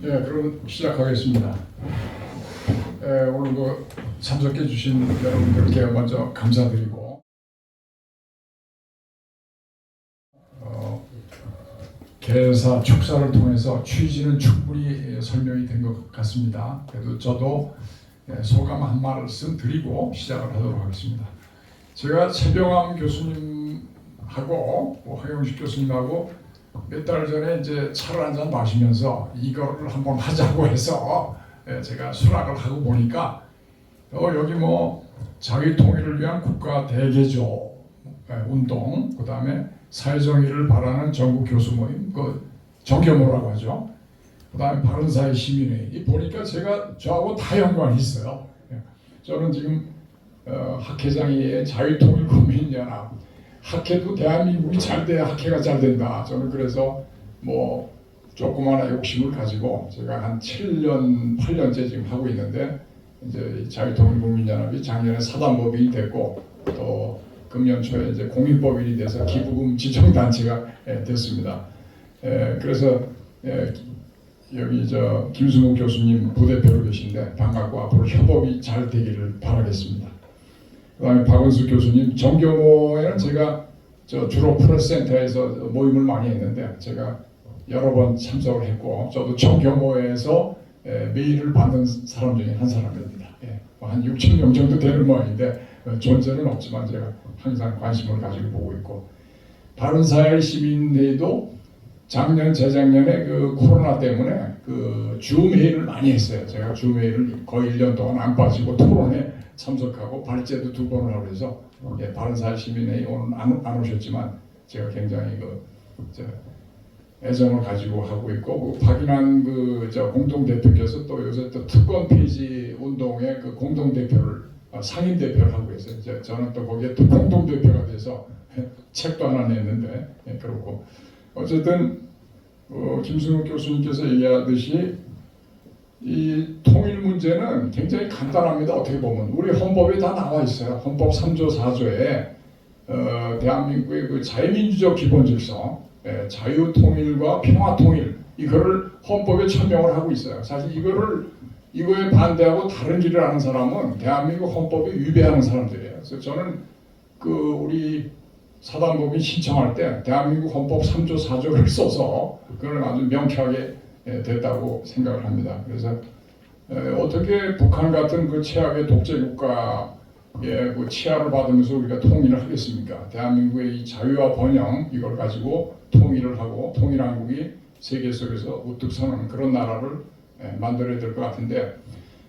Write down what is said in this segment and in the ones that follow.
네, 그럼 시작하겠습니다. 오늘도 참석해 주신 여러분들께 먼저 감사드리고 개사 축사를 통해서 취지는 충분히 설명이 된 것 같습니다. 그래도 저도 소감 한 말씀 드리고 시작을 하도록 하겠습니다. 제가 최병암 교수님하고 황영식 교수님하고 몇 달 전에 이제 차를 한잔 마시면서 이거를 한번 하자고 해서 제가 수락을 하고 보니까 여기 뭐 자기 통일을 위한 국가 대개조 운동, 그 다음에 사회정의를 바라는 전국 교수 모임, 그 정교모라고 하죠. 그 다음에 바른사회 시민회의 보니까 제가 저하고 다 연관이 있어요. 저는 지금 학회장이 자유통일국민연합, 학회도 대한민국이 잘 돼야 학회가 잘 된다. 저는 그래서 뭐 조그마한 욕심을 가지고 제가 한 7년, 8년째 지금 하고 있는데 이제 자유통일국민연합이 작년에 사단법인이 됐고 또 금년 초에 이제 공인법인이 돼서 기부금 지정단체가 됐습니다. 그래서 여기 저 김수목 교수님 부대표로 계신데 반갑고 앞으로 협업이 잘 되기를 바라겠습니다. 그다음에 박은수 교수님, 정교모에는 제가 주로 프레스센터에서 모임을 많이 했는데 제가 여러 번 참석을 했고 저도 정교모에서 메일을 받는 사람 중에 한 사람입니다. 한 6천 명 정도 되는 모양인데 존재는 없지만 제가 항상 관심을 가지고 보고 있고, 바른사회 시민회의도 작년 재작년에 그 코로나 때문에 그 줌 회의를 많이 했어요. 제가 줌 회의를 거의 1년 동안 안 빠지고 토론에 참석하고 발제도 2번을 하고 해서 바른사회 시민회의 오늘 안 오셨지만 제가 굉장히 애정을 가지고 하고 있고, 박인환 공동 대표께서 또 요새 또 특권 폐지 운동의 그 공동 대표를 상임 대표를 하고 있어요. 저는 또 거기에 또 공동 대표가 돼서 책도 하나 냈는데 그렇고, 어쨌든 김승욱 교수님께서 얘기하듯이 이 통일 문제는 굉장히 간단합니다. 어떻게 보면 우리 헌법에 다 나와 있어요. 헌법 3조 4조에 대한민국의 그 자유민주적 기본 질서, 자유 통일과 평화 통일, 이거를 헌법에 천명을 하고 있어요. 사실 이거에 반대하고 다른 길을 하는 사람은 대한민국 헌법에 위배하는 사람들이에요. 그래서 저는 우리 사단법인 신청할 때 대한민국 헌법 3조 4조를 써서 그걸 아주 명쾌하게 됐다고 생각을 합니다. 그래서 어떻게 북한 같은 그 최악의 독재 국가의 그 치하를 받으면서 우리가 통일을 하겠습니까? 대한민국의 이 자유와 번영, 이걸 가지고 통일을 하고 통일한국이 세계 속에서 우뚝 서는 그런 나라를 만들어야 될 것 같은데,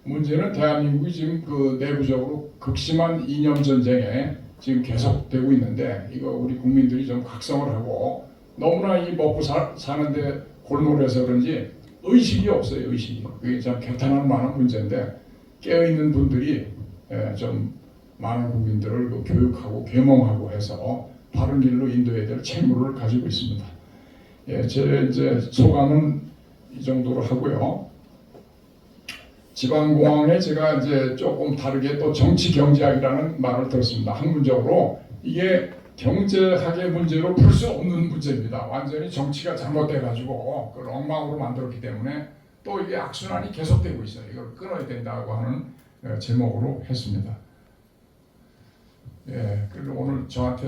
문제는 대한민국이 지금 그 내부적으로 극심한 이념 전쟁에 지금 계속되고 있는데, 이거 우리 국민들이 좀 각성을 하고, 너무나 이 먹고 사는데 골몰해서 그런지 의식이 없어요. 의식이. 그게 참 개탄할 만한 문제인데, 깨어있는 분들이 좀 많은 국민들을 교육하고 계몽하고 해서 바른 길로 인도해야 될 책무를 가지고 있습니다. 제 이제 소감은 이 정도로 하고요. 지방공항에 제가 이제 조금 다르게 또 정치 경제학이라는 말을 들었습니다. 학문적으로 이게 경제학의 문제로 풀 수 없는 문제입니다. 완전히 정치가 잘못돼가지고 그걸 엉망으로 만들었기 때문에 또 이게 악순환이 계속되고 있어요. 이걸 끊어야 된다고 하는 제목으로 했습니다. 그리고 오늘 저한테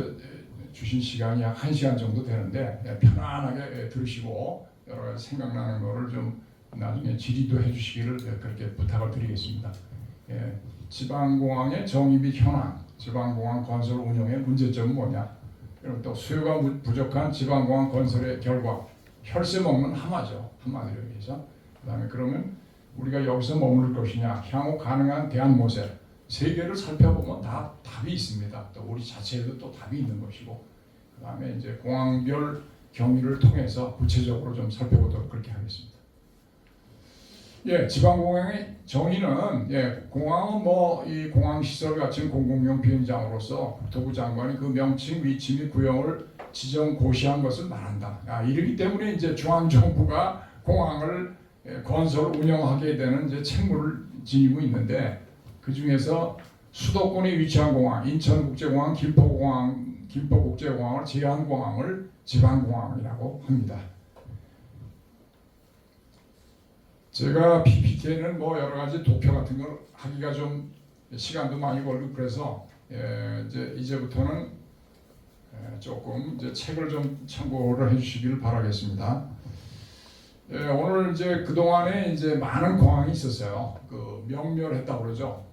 주신 시간이 약 1시간 정도 되는데 편안하게 들으시고 여러 가지 생각나는 거를 좀 나중에 질의도 해주시기를 그렇게 부탁을 드리겠습니다. 지방공항의 정의 및 현황, 지방공항 건설 운영의 문제점은 뭐냐, 그리고 또 수요가 부족한 지방공항 건설의 결과, 혈세 먹는 하마죠. 한마디로 얘기해서. 그 다음에 그러면 우리가 여기서 머무를 것이냐, 향후 가능한 대안 모색, 세계를 살펴보면 다 답이 있습니다. 또 우리 자체에도 또 답이 있는 것이고, 그 다음에 이제 공항별 경위를 통해서 구체적으로 좀 살펴보도록 그렇게 하겠습니다. 지방공항의 정의는, 공항은 이 공항시설 같은 공공용 비행장으로서 국토부 장관이 그 명칭, 위치 및 구형을 지정 고시한 것을 말한다. 이러기 때문에 이제 중앙정부가 공항을 건설 운영하게 되는 이제 책무를 지니고 있는데, 그 중에서 수도권에 위치한 공항, 인천국제공항, 김포국제공항을 제한공항을 지방공항이라고 합니다. 제가 PPT에는 뭐 여러 가지 도표 같은 걸 하기가 좀 시간도 많이 걸리고 그래서 이제부터는 조금 이제 책을 좀 참고를 해주시기를 바라겠습니다. 오늘 이제 그 동안에 이제 많은 공항이 있었어요. 그 명멸했다고 그러죠.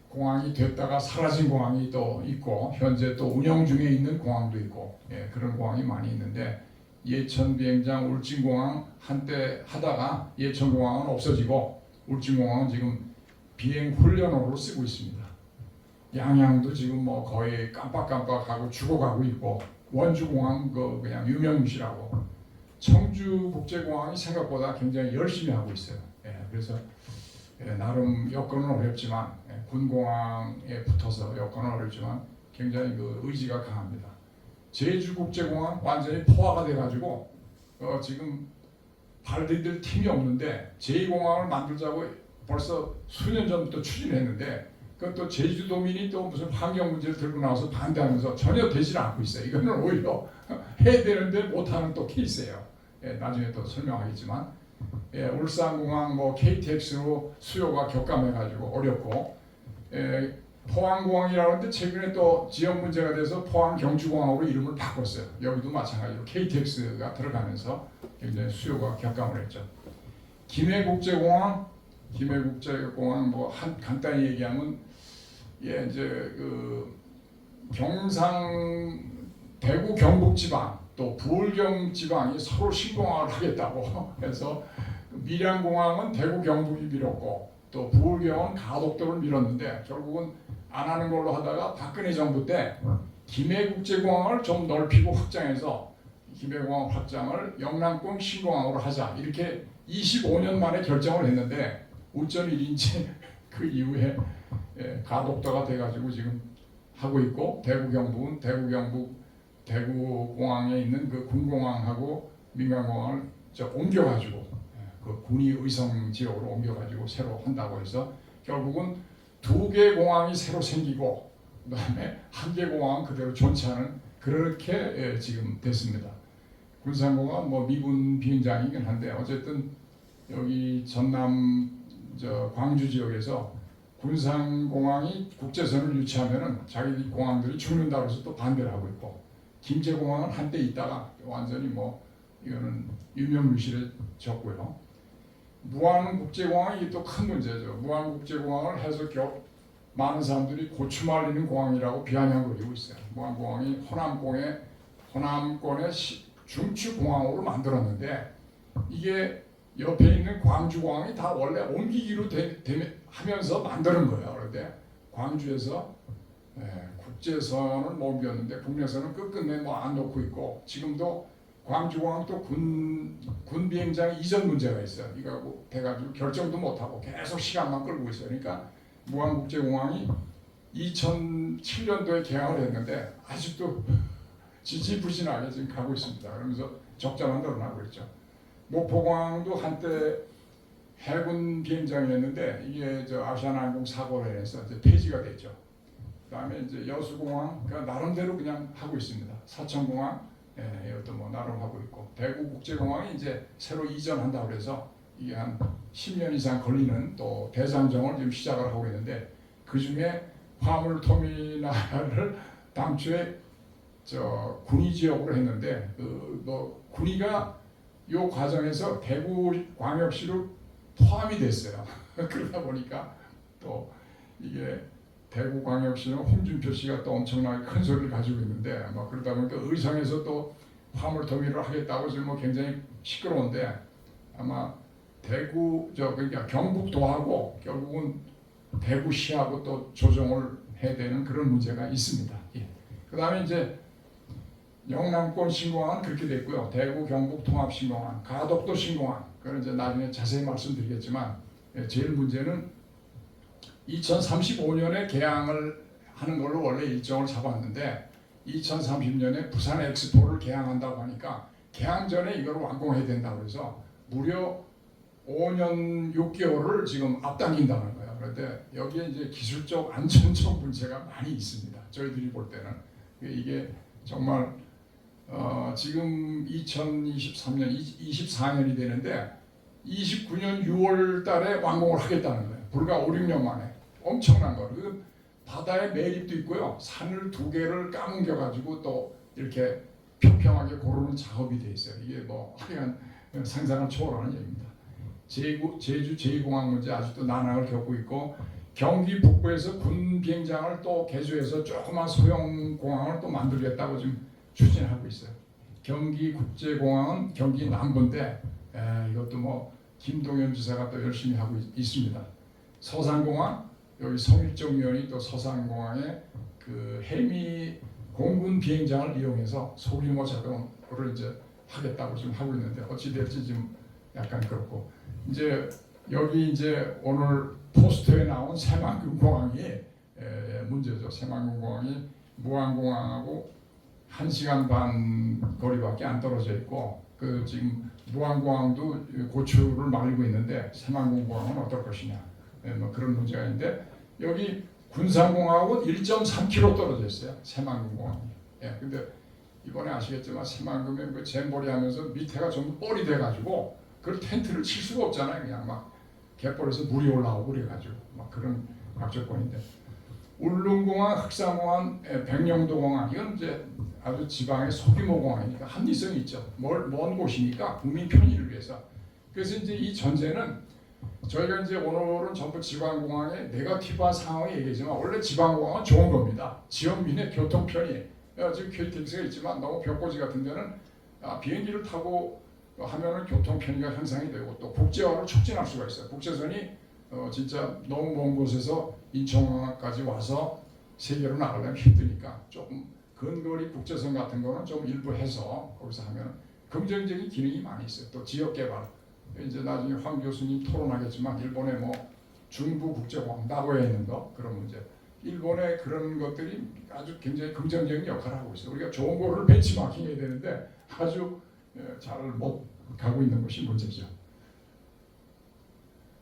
공항이 됐다가 사라진 공항이 또 있고 현재 또 운영 중에 있는 공항도 있고 그런 공항이 많이 있는데 예천 비행장, 울진공항 한때 하다가 예천공항은 없어지고 울진공항은 지금 비행 훈련으로 쓰고 있습니다. 양양도 지금 뭐 거의 깜빡깜빡하고 죽어가고 있고 원주공항 그냥 유명무실하고 청주국제공항이 생각보다 굉장히 열심히 하고 있어요. 그래서 나름 여건은 어렵지만 군공항에 붙어서 여건은 어렵지만 굉장히 그 의지가 강합니다. 제주국제공항 완전히 포화가 돼가지고 지금 발디딜 팀이 없는데 제2공항을 만들자고 벌써 수년 전부터 추진했는데 그것도 제주도민이 또 무슨 환경 문제를 들고 나와서 반대하면서 전혀 되질 않고 있어요. 이거는 오히려 해야 되는데 못하는 또 케이스예요. 나중에 또 설명하겠지만 울산공항 뭐 KTX로 수요가 격감해가지고 어렵고 포항공항이라는데 최근에 또 지역 문제가 돼서 포항 경주공항으로 이름을 바꿨어요. 여기도 마찬가지로 KTX가 들어가면서 굉장히 수요가 격감을 했죠. 김해국제공항 뭐 간단히 얘기하면 이제 그 경상 대구 경북 지방 또 부울경 지방이 서로 신공항을 하겠다고 해서 밀양공항은 대구 경북이 밀었고 또 부울경은 가덕도를 밀었는데 결국은 안 하는 걸로 하다가 박근혜 정부 때 김해국제공항을 좀 넓히고 확장해서 김해공항 확장을 영남권 신공항으로 하자 이렇게 25년 만에 결정을 했는데 어쩐 일인지 그 이후에 가덕도가 돼가지고 지금 하고 있고 대구 경북은 대구공항에 있는 그 군공항하고 민간공항을 옮겨가지고 그 군이 의성 지역으로 옮겨가지고 새로 한다고 해서 결국은 2개 공항이 새로 생기고 그다음에 1개 공항은 그대로 존치하는 그렇게 지금 됐습니다. 군산공항은 뭐 미군 비행장이긴 한데 어쨌든 여기 전남 광주 지역에서 군산공항이 국제선을 유치하면은 자기 공항들이 죽는다고 해서 또 반대를 하고 있고 김제공항은 한때 있다가 완전히 뭐 이거는 유명무실해졌고요. 무안국제공항이 또 큰 문제죠. 무안국제공항을 해서 많은 사람들이 고추 말리는 공항이라고 비아냥거리고 있어요. 무안공항이 호남권의 중추공항으로 만들었는데 이게 옆에 있는 광주공항이 다 원래 옮기기로 하면서 만드는 거예요. 그런데 광주에서 국제선을 못 옮겼는데 국내선은 끝끝내 뭐 안 놓고 있고 지금도 광주공항 또 군 비행장 이전 문제가 있어요. 이거 돼가지고 결정도 못하고 계속 시간만 끌고 있어요. 그러니까 무안국제공항이 2007년도에 개항을 했는데 아직도 지지부진하게 지금 가고 있습니다. 그러면서 적자만 늘어나고 있죠. 목포공항도 한때 해군 비행장이었는데 이게 아시아나항공 사고로 인해서 이제 폐지가 됐죠. 그다음에 이제 여수공항 나름대로 그냥 하고 있습니다. 사천공항 이것도 뭐 나름 하고 있고 대구국제공항이 이제 새로 이전한다고 해서 이게 한 10년 이상 걸리는 또 대장정을 지금 시작을 하고 있는데 그 중에 화물터미널을 당초에 군위 지역으로 했는데 뭐 군위가 요 과정에서 대구광역시로 포함이 됐어요. 그러다 보니까 또 이게 대구광역시는 홍준표 씨가 또 엄청나게 큰 소리를 가지고 있는데 뭐 그러다 보니까 의성에서 또 화물터미널을 하겠다고 지금 뭐 굉장히 시끄러운데 아마 대구 그러니까 경북도하고 결국은 대구시하고 또 조정을 해야 되는 그런 문제가 있습니다. 그다음에 이제 영남권 신공항은 그렇게 됐고요. 대구 경북 통합 신공항, 가덕도 신공항. 그건 이제 나중에 자세히 말씀드리겠지만 제일 문제는 2035년에 개항을 하는 걸로 원래 일정을 잡았는데 2030년에 부산 엑스포를 개항한다고 하니까 개항 전에 이걸 완공해야 된다고 해서 무려 5년 6개월을 지금 앞당긴다는 거예요. 그런데 여기에 이제 기술적 안전적 문제가 많이 있습니다. 저희들이 볼 때는 이게 정말 지금 2023년, 24년이 되는데 29년 6월 달에 완공을 하겠다는 거예요. 불과 5, 6년 만에. 엄청난 거. 그 바다에 매립도 있고요. 산을 2개를 까뭉겨 가지고 또 이렇게 평평하게 고르는 작업이 돼 있어요. 이게 뭐 하여간 상상을 초월하는 얘기입니다. 제주 제2공항 문제 아직도 난항을 겪고 있고, 경기 북부에서 군 비행장을 또 개조해서 조그만 소형 공항을 또 만들겠다고 지금 추진하고 있어요. 경기 국제공항은 경기 남부인데 이것도 뭐 김동연 지사가 또 열심히 하고 있습니다. 서산공항, 여기 성일정 의원이 또 서산공항에 그 해미 공군 비행장을 이용해서 소규모 작업을 이제 하겠다고 지금 하고 있는데 어찌 될지 지금 약간 그렇고, 이제 여기 이제 오늘 포스터에 나온 새만금 공항이 문제죠. 새만금 공항이 무안공항하고 1시간 반 거리밖에 안 떨어져 있고, 그 지금 무안공항도 고추를 말리고 있는데 새만금 공항은 어떨 것이냐, 뭐 그런 문제가 있는데, 여기 군산공항하고 1.3km 떨어져 있어요. 새만금 공항이. 근데 이번에 아시겠지만 새만금에 그 잼버리 하면서 밑에가 전부 뻘이 돼가지고 그걸 텐트를 칠 수가 없잖아요. 그냥 막 갯벌에서 물이 올라오고 그래가지고 막 그런 악조건인데, 울릉공항, 흑산공항, 백령도공항, 이건 이제 아주 지방의 소규모 공항이니까 합리성이 있죠. 먼 곳이니까 국민 편의를 위해서. 그래서 이제 이 전제는 저희가 이제 오늘은 전부 지방공항의 네거티브한 상황을 얘기하지만 원래 지방공항은 좋은 겁니다. 지역민의 교통 편의. 지금 KTX가 있지만 너무 벽고지 같은 데는 비행기를 타고 하면은 교통 편의가 향상이 되고 또 국제화를 촉진할 수가 있어요. 국제선이 진짜 너무 먼 곳에서 인천공항까지 와서 세계로 나가려면 힘드니까 조금 근거리 국제선 같은 거는 좀 일부 해서 거기서 하면 긍정적인 기능이 많이 있어요. 또 지역 개발. 이제 나중에 황 교수님 토론하겠지만 일본의 뭐 중부 국제공항 나고야에 있는 거 그런 문제. 일본의 그런 것들이 아주 굉장히 긍정적인 역할을 하고 있어요. 우리가 좋은 거를 벤치마킹 해야 되는데 아주 잘 못 가고 있는 것이 문제죠.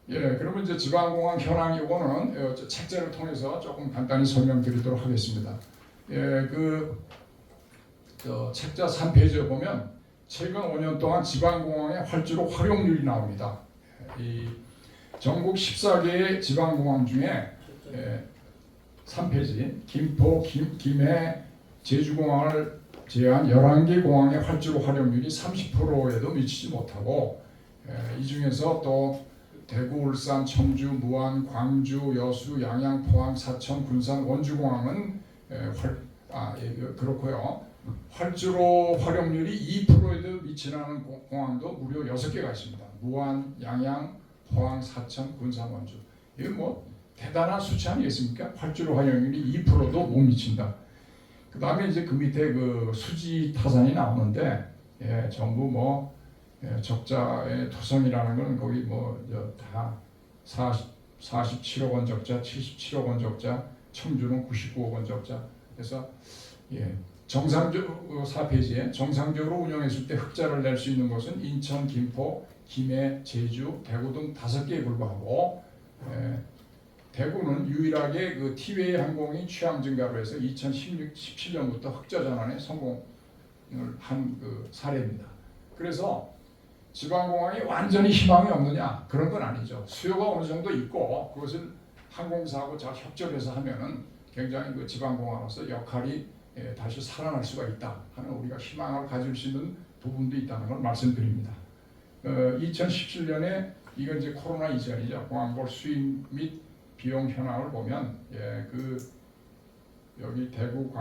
그러면 이제 지방공항 현황 요거는 책자를 통해서 조금 간단히 설명드리도록 하겠습니다. 책자 3페이지에 보면 최근 5년 동안 지방공항의 활주로 활용률이 나옵니다. 이 전국 14개의 지방공항 중에 3페이지 김포, 김해, 제주공항을 제외한 11개 공항의 활주로 활용률이 30%에도 미치지 못하고, 이 중에서 또 대구, 울산, 청주, 무안, 광주, 여수, 양양, 포항, 사천, 군산, 원주공항은 그렇고요. 활주로 활용률이 2%에도 미치지 않은 공항도 무려 6개가 있습니다. 무안, 양양, 포항, 사천, 군산, 원주. 이건 뭐 대단한 수치 아니겠습니까? 활주로 활용률이 2%도 못 미친다. 그 다음에 이제 그 밑에 그 수지 타산이 나오는데, 전부 뭐 적자의 토성이라는 건 거기 뭐 다 47억 원 적자, 77억 원 적자, 청주는 99억 원 적자. 그래서 정상적으로 4페이지에 정상적으로 운영했을 때 흑자를 낼 수 있는 곳은 인천, 김포, 김해, 제주, 대구 등 5개에 불과하고, 대구는 유일하게 그 티웨이 항공이 취항 증가로 해서 2017년부터 흑자 전환에 성공을 한 그 사례입니다. 그래서 지방공항이 완전히 희망이 없느냐, 그런 건 아니죠. 수요가 어느 정도 있고 그것을 항공사하고 잘 협조해서 하면은 굉장히 그 지방공항으로서 역할이 다시 살아날 수가 있다 하는 우리가 희망을 가질 수 있는 부분도 있다는 걸 말씀드립니다. 2017년에 이건 이제 코로나 이전이죠. 공항볼 수입 및 비용 현황을 보면 여기 대구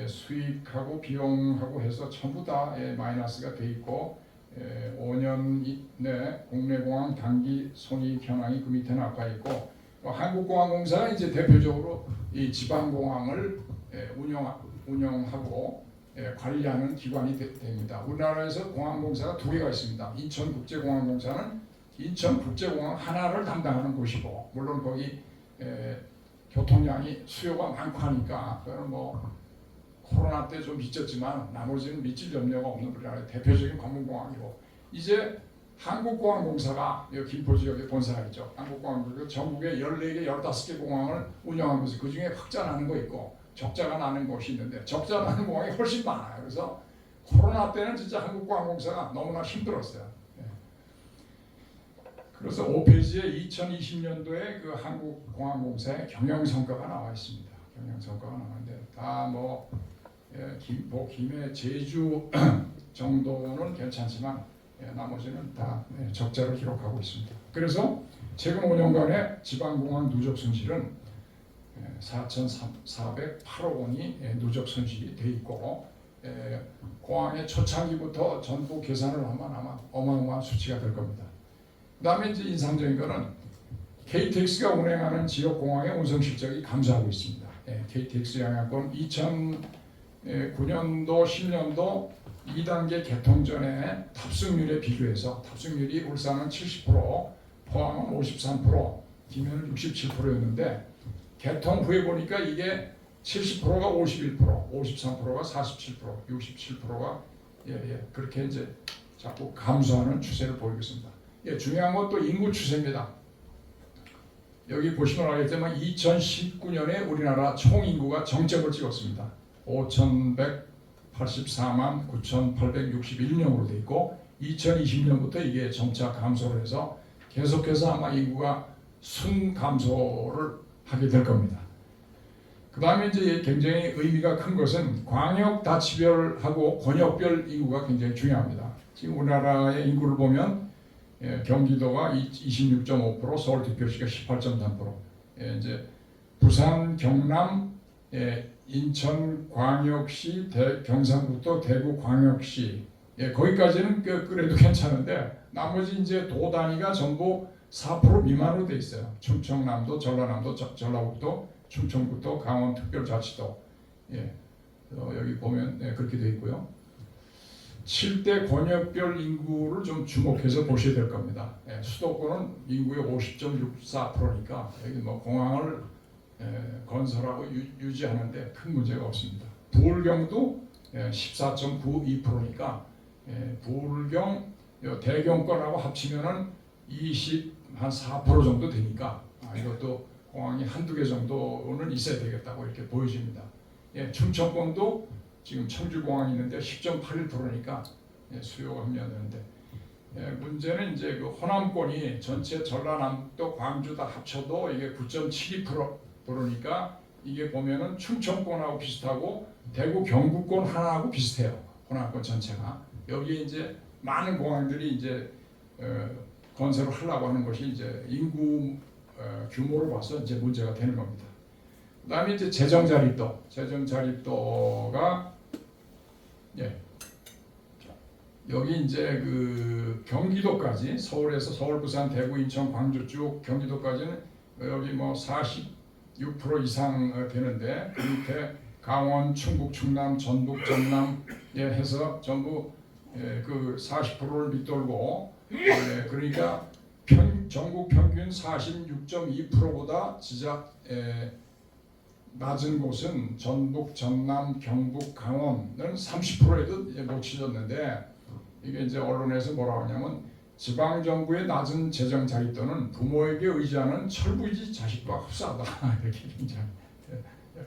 수익하고 비용하고 해서 전부 다 마이너스가 돼 있고, 5년 내 국내공항 단기 손익 현황이 그 밑에 나와 있고, 한국공항공사가 이제 대표적으로 이 지방공항을 운영하고 관리하는 기관이 됩니다. 우리나라에서 공항공사가 2개가 있습니다. 인천국제공항공사는 인천국제공항 하나를 담당하는 곳이고, 물론 거기 교통량이 수요가 많고 하니까 그거는 뭐 코로나 때 좀 미쳤지만 나머지는 미칠 염려가 없는 우리나라의 대표적인 관문공항이고, 이제 한국공항공사가 여기 김포 지역에 본사가 있죠. 한국공항공사 전국에 14개, 15개 공항을 운영하면서 그 중에 흑자 나는 거 있고 적자가 나는 곳이 있는데 적자 나는 공항이 훨씬 많아요. 그래서 코로나 때는 진짜 한국공항공사가 너무나 힘들었어요. 예. 그래서 5페이지에 2020년도에 그 한국공항공사의 경영성과가 나와 있습니다. 경영성과가 나왔는데 다 뭐 김포, 김해, 제주 정도는 괜찮지만 나머지는 다 적자를 기록하고 있습니다. 그래서 최근 5년간의 지방공항 누적 손실은 4,408억 원이 누적 손실이 돼 있고 공항의 초창기부터 전부 계산을 하면 아마 어마어마한 수치가 될 겁니다. 그 다음에 이제 인상적인 거는 KTX가 운행하는 지역 공항의 운송 실적이 감소하고 있습니다. KTX 양양권 2009년도, 10년도 2단계 개통 전에 탑승률에 비교해서 탑승률이 울산은 70%, 포항은 53%, 김해는 67%였는데 개통 후에 보니까 이게 70%가 51%, 53%가 47%, 67%가 그렇게 이제 자꾸 감소하는 추세를 보이고 있습니다. 중요한 건 또 인구 추세입니다. 여기 보시면 알겠지만 2019년에 우리나라 총 인구가 정점을 찍었습니다. 5,184만 9,861명으로 돼 있고 2020년부터 이게 점차 감소를 해서 계속해서 아마 인구가 순감소를 하게 될 겁니다. 그 다음에 이제 굉장히 의미가 큰 것은 광역 다치별하고 권역별 인구가 굉장히 중요합니다. 지금 우리나라의 인구를 보면 경기도가 26.5%, 서울 특별시가 18.3%, 이제 부산, 경남, 인천 광역시, 경상북도 대구 광역시, 거기까지는 그래도 괜찮은데 나머지 이제 도 단위가 전부 4% 미만으로 돼 있어요. 충청남도, 전라남도, 전라북도, 충청북도, 강원특별자치도, 여기 보면 그렇게 돼 있고요. 7대 권역별 인구를 좀 주목해서 보셔야 될 겁니다. 수도권은 인구의 50.64%니까 여기 뭐 공항을 건설하고 유지하는데 큰 문제가 없습니다. 부울경도 14.92%니까 부울경 대경권하고 합치면은 24% 정도 되니까 이것도 공항이 한두 개 정도는 있어야 되겠다고 이렇게 보여집니다. 충청권도 지금 청주공항이 있는데 10.81%니까 수요가 합류되는데 문제는 이제 그 호남권이 전체 전라남도 광주 다 합쳐도 이게 9.72%니까 이게 보면은 충청권하고 비슷하고 대구 경북권 하나하고 비슷해요. 호남권 전체가 여기에 이제 많은 공항들이 이제 건설을 하려고 하는 것이 이제 인구 규모로 봐서 이제 문제가 되는 겁니다. 그다음에 이제 재정 자립도가 여기 이제 그 경기도까지 서울에서 서울, 부산, 대구, 인천, 광주 쭉 경기도까지는 여기 뭐 46% 이상 되는데 그 밑에 강원, 충북, 충남, 전북, 전남 해서 전부 그 40%를 밑돌고 그러니까 전국 평균 46.2%보다 지작 낮은 곳은 전북, 전남, 경북, 강원은 30%에도 못 치졌는데 이게 이제 언론에서 뭐라고 하냐면 지방 정부의 낮은 재정 자립도는 부모에게 의지하는 철부지 자식과 흡사하다 이렇게 굉장히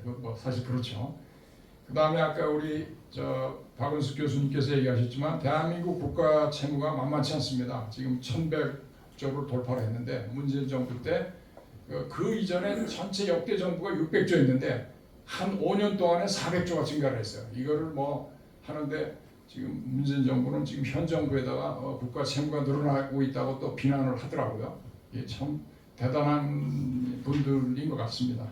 뭐 사실 그렇죠. 그 다음에 아까 우리 박은숙 교수님께서 얘기하셨지만 대한민국 국가 채무가 만만치 않습니다. 지금 1,100조를 돌파를 했는데 문재인 정부 때 그 이전에 전체 역대 정부가 600조였는데 한 5년 동안에 400조가 증가를 했어요. 이거를 뭐 하는데 지금 문재인 정부는 지금 현 정부에다가 국가 채무가 늘어나고 있다고 또 비난을 하더라고요. 이게 참 대단한 분들인 것 같습니다.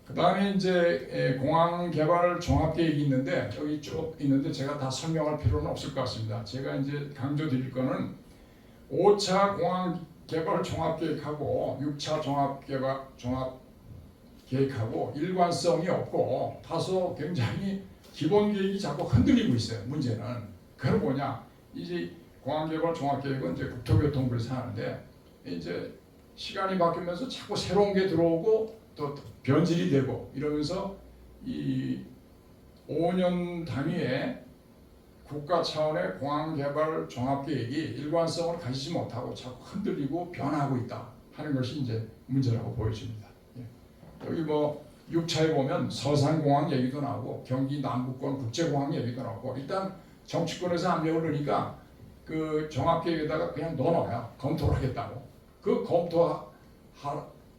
그 다음에 이제 공항 개발 종합 계획이 있는데 여기 쭉 있는데 제가 다 설명할 필요는 없을 것 같습니다. 제가 이제 강조드릴 거는 5차 공항 개발 종합 계획하고 6차 종합 계획하고 일관성이 없고 다소 굉장히 기본 계획이 자꾸 흔들리고 있어요. 문제는 그건 뭐냐? 이제 공항 개발 종합 계획은 이제 국토교통부에서 하는데 이제 시간이 바뀌면서 자꾸 새로운 게 들어오고 또 변질이 되고 이러면서 이 5년 단위의 국가 차원의 공항 개발 종합 계획이 일관성을 가지지 못하고 자꾸 흔들리고 변하고 있다 하는 것이 이제 문제라고 보여집니다. 여기 뭐 6차에 보면 서산공항 얘기도 나오고 경기 남부권 국제공항 얘기도 나오고 일단 정치권에서 압력을 넣으니까 그 종합계획에다가 그냥 넣어놔요. 검토를 하겠다고. 그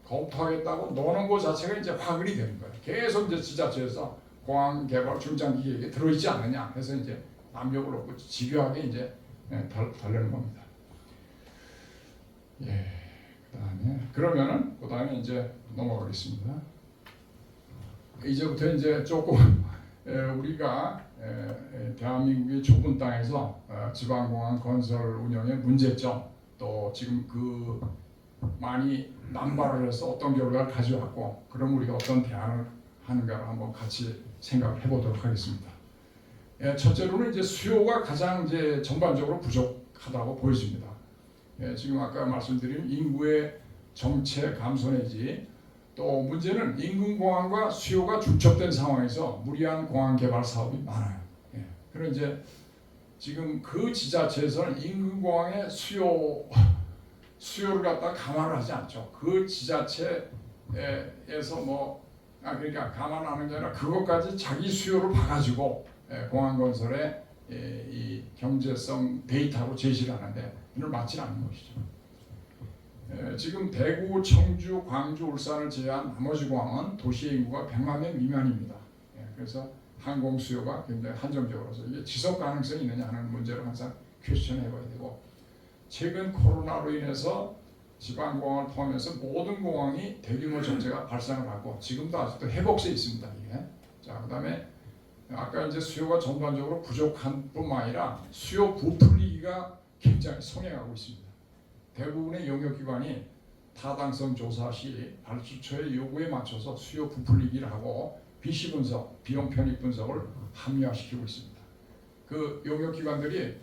검토하겠다고 넣는 것 자체가 이제 화근이 되는 거예요. 계속 이제 지자체에서 공항 개발 중장기 계획에 들어있지 않느냐 해서 이제 압력을 넣고 집요하게 이제 달래는 겁니다. 예, 그다음에 이제 넘어가겠습니다. 이제부터 이제 조금 우리가 대한민국의 좁은 땅에서 지방공항 건설 운영의 문제점 또 지금 그 많이 남발을 해서 어떤 결과를 가져왔고 그럼 우리가 어떤 대안을 하는가를 한번 같이 생각해 보도록 하겠습니다. 첫째로는 이제 수요가 가장 이제 전반적으로 부족하다고 보여집니다. 지금 아까 말씀드린 인구의 정체 감소 내지 또 문제는 인근공항과 수요가 중첩된 상황에서 무리한 공항 개발 사업이 많아요. 그럼 이제 지금 그 지자체에서는 인근공항의 수요를 갖다 감안을 하지 않죠. 그 지자체에서 그러니까 감안하는 게 아니라 그것까지 자기 수요를 봐가지고 공항 건설의 이 경제성 데이터로 제시를 하는데 이걸 맞지 않는 것이죠. 지금 대구, 청주, 광주, 울산을 제외한 나머지 공항은 도시의 인구가 100만 명 미만입니다. 그래서 항공 수요가 굉장히 한정적으로서 이게 지속 가능성이 있느냐 하는 문제를 항상 퀘스천해 봐야 되고 최근 코로나로 인해서 지방공항을 포함해서 모든 공항이 대규모 정체가 발생을 하고 지금도 아직도 회복세에 있습니다. 이게. 자, 그다음에 아까 이제 수요가 전반적으로 부족한 뿐만 아니라 수요 부풀리기가 굉장히 성행하고 있습니다. 대부분의 용역기관이 타당성 조사 시 발주처의 요구에 맞춰서 수요 부풀리기를 하고 비시 분석, 비용 편익 분석을 합리화시키고 있습니다. 그 용역기관들이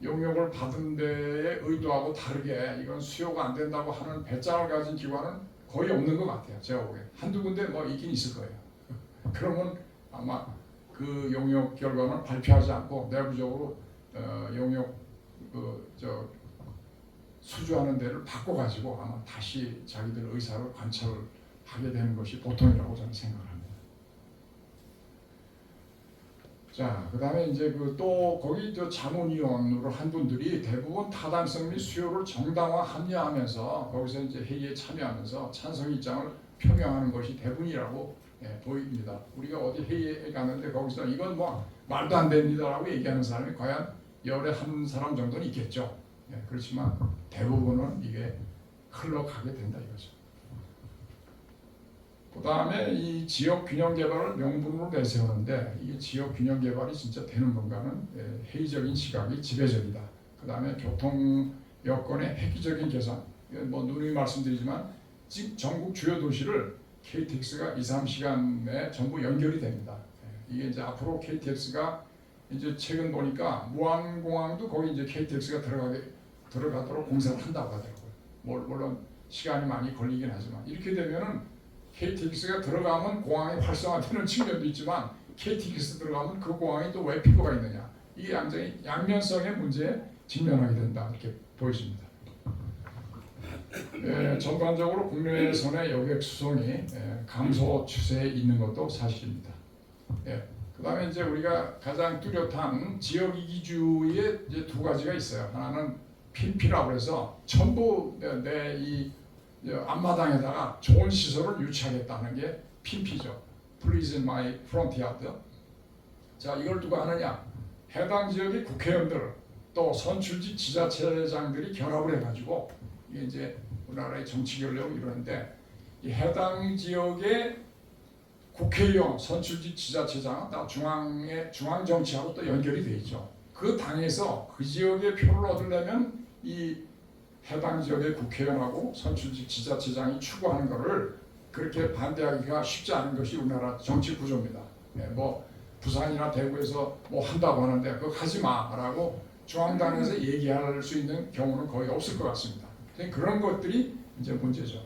용역을 받은 데에 의도하고 다르게 이건 수요가 안 된다고 하는 배짱을 가진 기관은 거의 없는 것 같아요. 제가 보기에 한두 군데 있긴 있을 거예요. 그러면 아마 그 용역 결과는 발표하지 않고 내부적으로 용역 수주하는 데를 바꿔가지고 아마 다시 자기들 의사를 관철하게 되는 것이 보통이라고 저는 생각합니다. 자, 그다음에 이제 또 거기 자문위원으로 한 분들이 대부분 타당성 및 수요를 정당화 합리화하면서 거기서 이제 회의에 참여하면서 찬성 입장을 표명하는 것이 대부분이라고 보입니다. 우리가 어디 회의에 갔는데 거기서 이건 말도 안 됩니다라고 얘기하는 사람이 과연 열에 한 사람 정도는 있겠죠. 그렇지만 대부분은 이게 흘러가게 된다 이거죠. 그 다음에 이 지역 균형 개발을 명분으로 내세우는데 이 지역 균형 개발이 진짜 되는 건가는 회의적인 시각이 지배적이다. 그 다음에 교통 여건의 획기적인 개선. 누누이 말씀드리지만 지금 전국 주요 도시를 KTX가 2~3시간 내에 전부 연결이 됩니다. 이게 이제 앞으로 KTX가 이제 최근 보니까 무안공항도 거기 이제 KTX가 들어가도록 공사를 한다고 하더라고요. 물론 시간이 많이 걸리긴 하지만 이렇게 되면은 KTX가 들어가면 공항이 활성화되는 측면도 있지만 KTX 들어가면 그 공항이 또 왜 필요가 있느냐 이게 양면성의 문제에 직면하게 된다 이렇게 보여집니다. 전반적으로 국내선의 여객 수송이 감소 추세에 있는 것도 사실입니다. 그 다음에 이제 우리가 가장 뚜렷한 지역 이기주의의 이제 두 가지가 있어요. 하나는 핀피라고 해서 전부 내 이 앞마당에다가 좋은 시설을 유치하겠다는 게 핀피죠. Please in my front yard. 자, 이걸 누가 하느냐? 해당 지역의 국회의원들 또 선출직 지자체장들이 결합을 해가지고 이게 이제 우리나라의 정치 권력을 이루는데 이 해당 지역의 국회의원, 선출직 지자체장은 다 중앙 정치하고 또 연결이 돼 있죠. 그 당에서 그 지역의 표를 얻으려면 이 해당 지역의 국회의원하고 선출직 지자체장이 추구하는 것을 그렇게 반대하기가 쉽지 않은 것이 우리나라 정치 구조입니다. 부산이나 대구에서 한다고 하는데 그거 하지 마라고 중앙당에서 얘기할 수 있는 경우는 거의 없을 것 같습니다. 그런 것들이 이제 문제죠.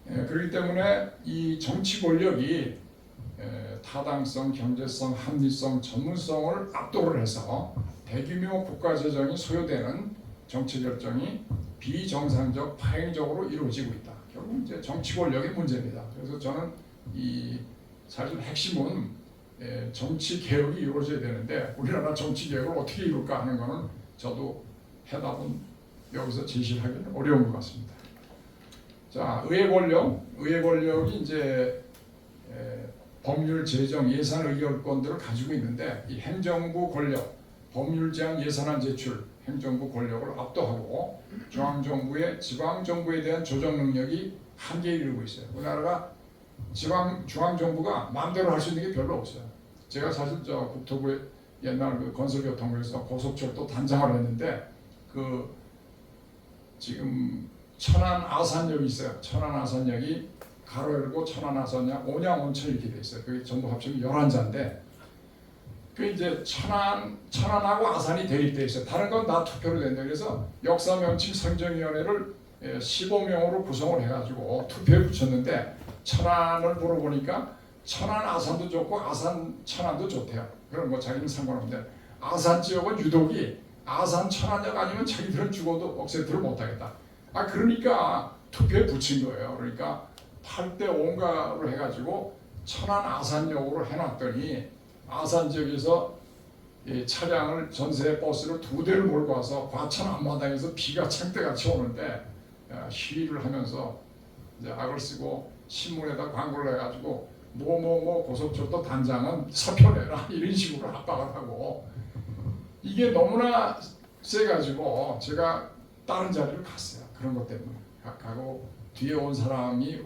그렇기 때문에 이 정치 권력이 타당성, 경제성, 합리성, 전문성을 압도를 해서 대규모 국가 재정이 소요되는 정치 결정이 비정상적, 파행적으로 이루어지고 있다. 결국 이제 정치 권력의 문제입니다. 그래서 저는 이 사실 핵심은 정치 개혁이 이루어져야 되는데 우리나라 정치 개혁을 어떻게 이룰까 하는 거는 저도 해답은 여기서 제시하기는 어려운 것 같습니다. 자, 의회 권력이 이제 법률 제정 예산 의결권들을 가지고 있는데 이 행정부 권력, 법률 제안 예산안 제출, 행정부 권력을 압도하고 중앙정부의 지방정부에 대한 조정 능력이 한계에 이르고 있어요. 우리나라가 중앙정부가 마음대로 할 수 있는 게 별로 없어요. 제가 사실 저 국토부에 옛날 그 건설교통부에서 고속철도 단장을 했는데 그 지금 천안 아산역이 있어요. 천안 아산역이 가로 열고 천안 아산역 온양 온천 이렇게 돼 있어요. 그게 전부 합치면 11자인데 그 이제 천안하고 아산이 대립돼 있어요. 다른 건 다 투표로 된다. 그래서 역사명칭 선정위원회를 15명으로 구성을 해가지고 투표에 붙였는데 천안을 물어보니까 천안 아산도 좋고 아산 천안도 좋대요. 그런 거 자기는 상관없는데 아산 지역은 유독이 아산 천안역 아니면 자기들은 죽어도 억세트를 못하겠다. 그러니까 투표에 붙인 거예요. 그러니까 8대 5가로 해가지고 천안 아산역으로 해놨더니 아산 지역에서 차량을 전세 버스를 2대를 몰고 와서 과천 앞마당에서 비가 창대같이 오는데 시위를 하면서 이제 악을 쓰고 신문에다 광고를 해가지고 뭐뭐뭐 고속철도 단장은 사표 내라 이런 식으로 압박을 하고 이게 너무나 세가지고 제가 다른 자리를 갔어요. 그런 것 때문에 가고 뒤에 온 사람이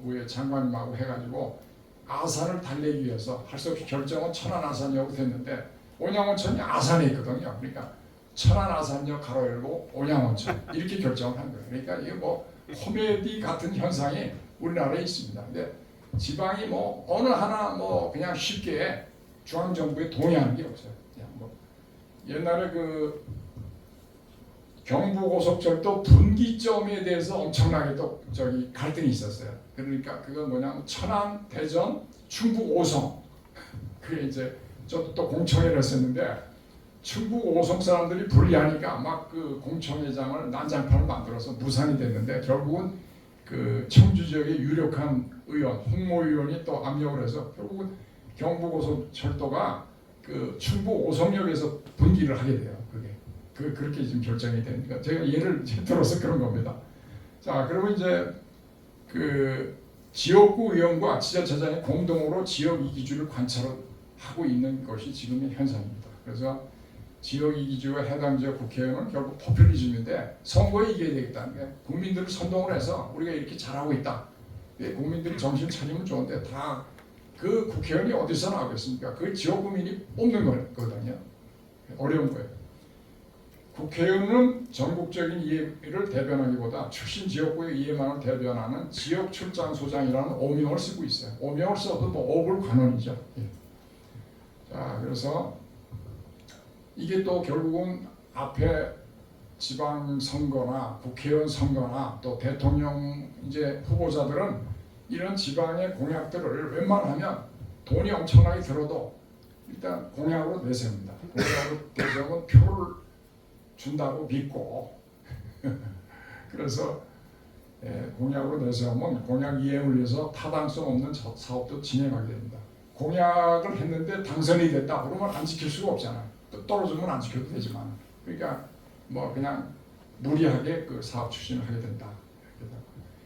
우리 장관님하고 해가지고 아산을 달래기 위해서 할 수 없이 결정은 천안 아산역으로 됐는데 온양온천이 아산에 있거든요. 그러니까 천안 아산역 가로 열고 온양온천 이렇게 결정을 한 거예요. 그러니까 이게 뭐 코미디 같은 현상이 우리나라에 있습니다. 근데 지방이 뭐 어느 하나 뭐 그냥 쉽게 중앙정부에 동의하는 게 없어요. 그냥 뭐 옛날에 그 경부고속철도 분기점에 대해서 엄청나게 또 갈등이 있었어요. 그러니까 그건 뭐냐면 천안, 대전, 충북, 오성 그게 이제 저도 또 공청회를 했었는데 충북 오성 사람들이 불리하니까 막 그 공청회장을 난장판을 만들어서 무산이 됐는데 결국은 그 청주 지역의 유력한 의원, 홍모 의원이 또 압력을 해서 결국은 경부고속철도가 그 충북 오성역에서 분기를 하게 돼요. 그렇게 지금 결정이 되니까 제가 예를 들어서 그런 겁니다. 자, 그러면 이제 그 지역구 의원과 지자체장이 공동으로 지역 이기주를 관찰하고 있는 것이 지금의 현상입니다. 그래서 지역 이기주와 해당 지역 국회의원은 결국 포퓰리즘인데 선거에 이겨야 되겠다는 게 국민들을 선동을 해서 우리가 이렇게 잘하고 있다. 국민들이 정신 차리면 좋은데 다 그 국회의원이 어디서 나오겠습니까? 그 지역 구민이 뽑는 거거든요. 어려운 거예요. 국회의원은 전국적인 이해를 대변하기보다 출신 지역구의 이해만을 대변하는 지역출장소장이라는 오명을 쓰고 있어요. 오명을 써도 뭐 어불관원이죠. 자, 그래서 이게 또 결국은 앞에 지방선거나 국회의원 선거나 또 대통령 이제 후보자들은 이런 지방의 공약들을 웬만하면 돈이 엄청나게 들어도 일단 공약으로 내세웁니다. 공약으로 내세우면 표를 준다고 믿고 그래서 공약으로 내세우면 공약 이행을 위해서 타당성 없는 사업도 진행하게 됩니다. 공약을 했는데 당선이 됐다 그러면 안 지킬 수가 없잖아요. 또 떨어지면 안 지켜도 되지만 그러니까 뭐 그냥 무리하게 그 사업 추진을 하게 된다.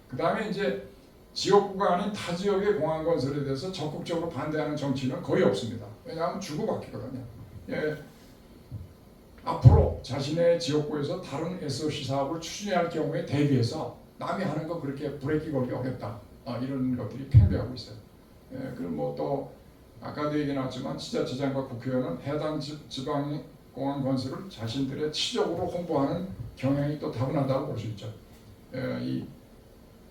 그 다음에 이제 지역구가 아닌 타 지역의 공항 건설에 대해서 적극적으로 반대하는 정치는 거의 없습니다. 왜냐하면 주고받기거든요. 앞으로 자신의 지역구에서 다른 SOC 사업을 추진해야 할 경우에 대비해서 남이 하는 거 그렇게 브레이크 걸기 어렵다. 이런 것들이 팽배하고 있어요. 그리고 뭐 또 아까도 얘기 나왔지만 지자체장과 국회의원은 해당 지방 공항 건설을 자신들의 치적으로 홍보하는 경향이 또 다분하다고 볼 수 있죠. 이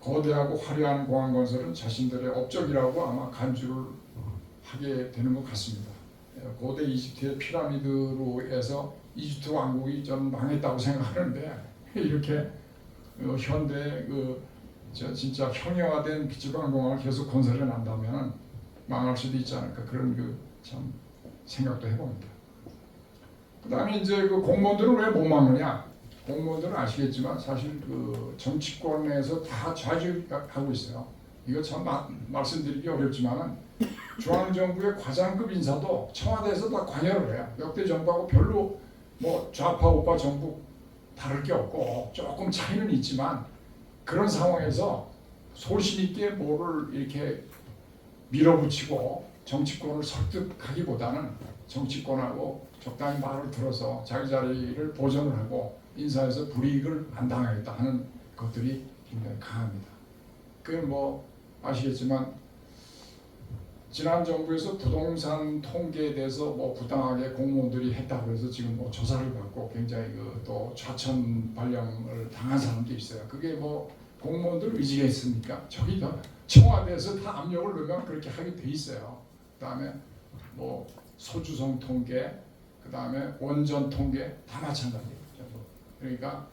거대하고 화려한 공항 건설은 자신들의 업적이라고 아마 간주를 하게 되는 것 같습니다. 고대 이집트의 피라미드로 해서 이집트 왕국이 좀 망했다고 생각하는데 이렇게 현대 진짜 형용화된 지방공항을 계속 건설해 난다면 망할 수도 있지 않을까 그런 참 생각도 해봅니다. 그 다음에 이제 그 공무원들은 왜 못 막느냐? 공무원들은 아시겠지만 사실 그 정치권에서 다 좌지우지하고 있어요. 이거 참 말씀드리기 어렵지만은 중앙정부의 과장급 인사도 청와대에서 다 관여를 해요. 역대 정부하고 별로 뭐 좌파 우파 정부 다를 게 없고 조금 차이는 있지만 그런 상황에서 소신 있게 뭐를 이렇게 밀어붙이고 정치권을 설득하기보다는 정치권하고 적당히 말을 들어서 자기 자리를 보존을 하고 인사에서 불이익을 안 당하겠다 하는 것들이 굉장히 강합니다. 그 뭐 아시겠지만 지난 정부에서 부동산 통계에 대해서 뭐 부당하게 공무원들이 했다고 해서 지금 뭐 조사를 받고 굉장히 또 좌천 발령을 당한 사람도 있어요. 그게 뭐 공무원들 의지가 있습니까? 저기 청와대에서 다 압력을 넣으면 그렇게 하게 돼 있어요. 그다음에 뭐 소주성 통계, 그다음에 원전 통계 다 마찬가지예요. 그러니까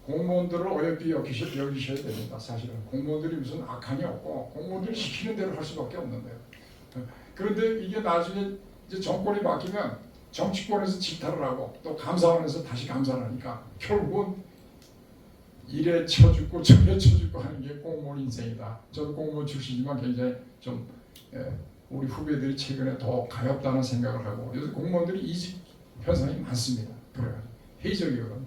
공무원들을 어여삐 여기셔야 됩니다. 사실은 공무원들이 무슨 악한이 없고 공무원들이 시키는 대로 할 수밖에 없는데요. 그런데 이게 나중에 이제 정권이 바뀌면 정치권에서 질타를 하고 또 감사원에서 다시 감사를 하니까 결국은 이래 쳐죽고 저래 쳐죽고 하는 게 공무원 인생이다. 저도 공무원 출신이지만 굉장히 좀 우리 후배들이 최근에 더 가볍다는 생각을 하고 요새 공무원들이 이직 현상이 많습니다. 그래가지고 회의적이거든요.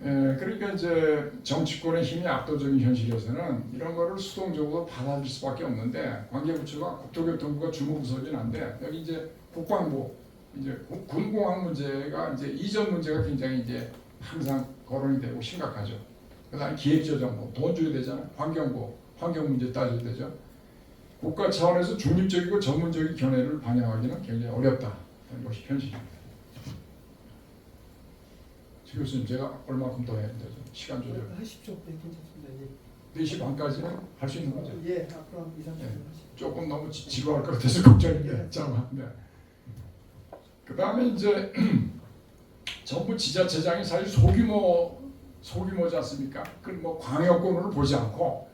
그러니까 이제 정치권의 힘이 압도적인 현실에서는 이런 거를 수동적으로 받아들일 수밖에 없는데 관계부처가 국토교통부가 주무부서긴 한데 여기 이제 국방부 이제 군공항 문제가 이제 이전 문제가 굉장히 이제 항상 거론이 되고 심각하죠. 그다음에 기획재정부 돈 줘야 되잖아요. 환경부 환경 문제 따져야 되죠. 국가 차원에서 중립적이고 전문적인 견해를 반영하기는 굉장히 어렵다. 이런 것이 현실입니다. 지 교수님 제가 얼마큼 더 해야 되죠? 시간 조절. 하십시오. 네, 괜찮습니다. 4시 반까지는 할 수 있는 거죠? 예, 앞으로 2, 3분 하십시오. 조금 너무 지루할 것 같아서 걱정인데 잠깐만. 네. 그 다음에 이제 정부 지자체장이 사실 소규모지 않습니까? 그 뭐 광역권을 보지 않고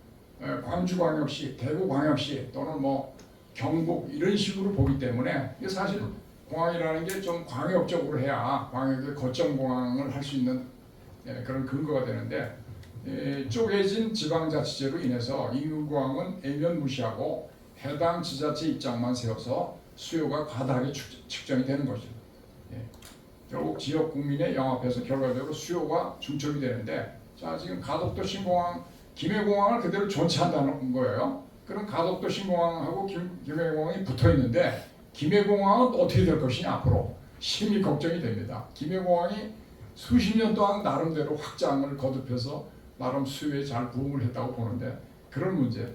광주광역시, 대구광역시 또는 뭐 경북 이런 식으로 보기 때문에 이게 사실 공항이라는 게 좀 광역적으로 해야 광역의 거점 공항을 할 수 있는 그런 근거가 되는데 쪼개진 지방자치제로 인해서 인근공항은 애면 무시하고 해당 지자체 입장만 세워서 수요가 과다하게 측정이 되는 거죠. 결국 지역 국민의 영합해서 결과적으로 수요가 중첩이 되는데 자 지금 가덕도 신공항 김해공항을 그대로 존치한다는 거예요. 그럼 가덕도 신공항하고 김해공항이 붙어 있는데 김해공항은 어떻게 될 것이냐 앞으로 심히 걱정이 됩니다. 김해공항이 수십 년 동안 나름대로 확장을 거듭해서 나름 수요에 잘 부응을 했다고 보는데 그런 문제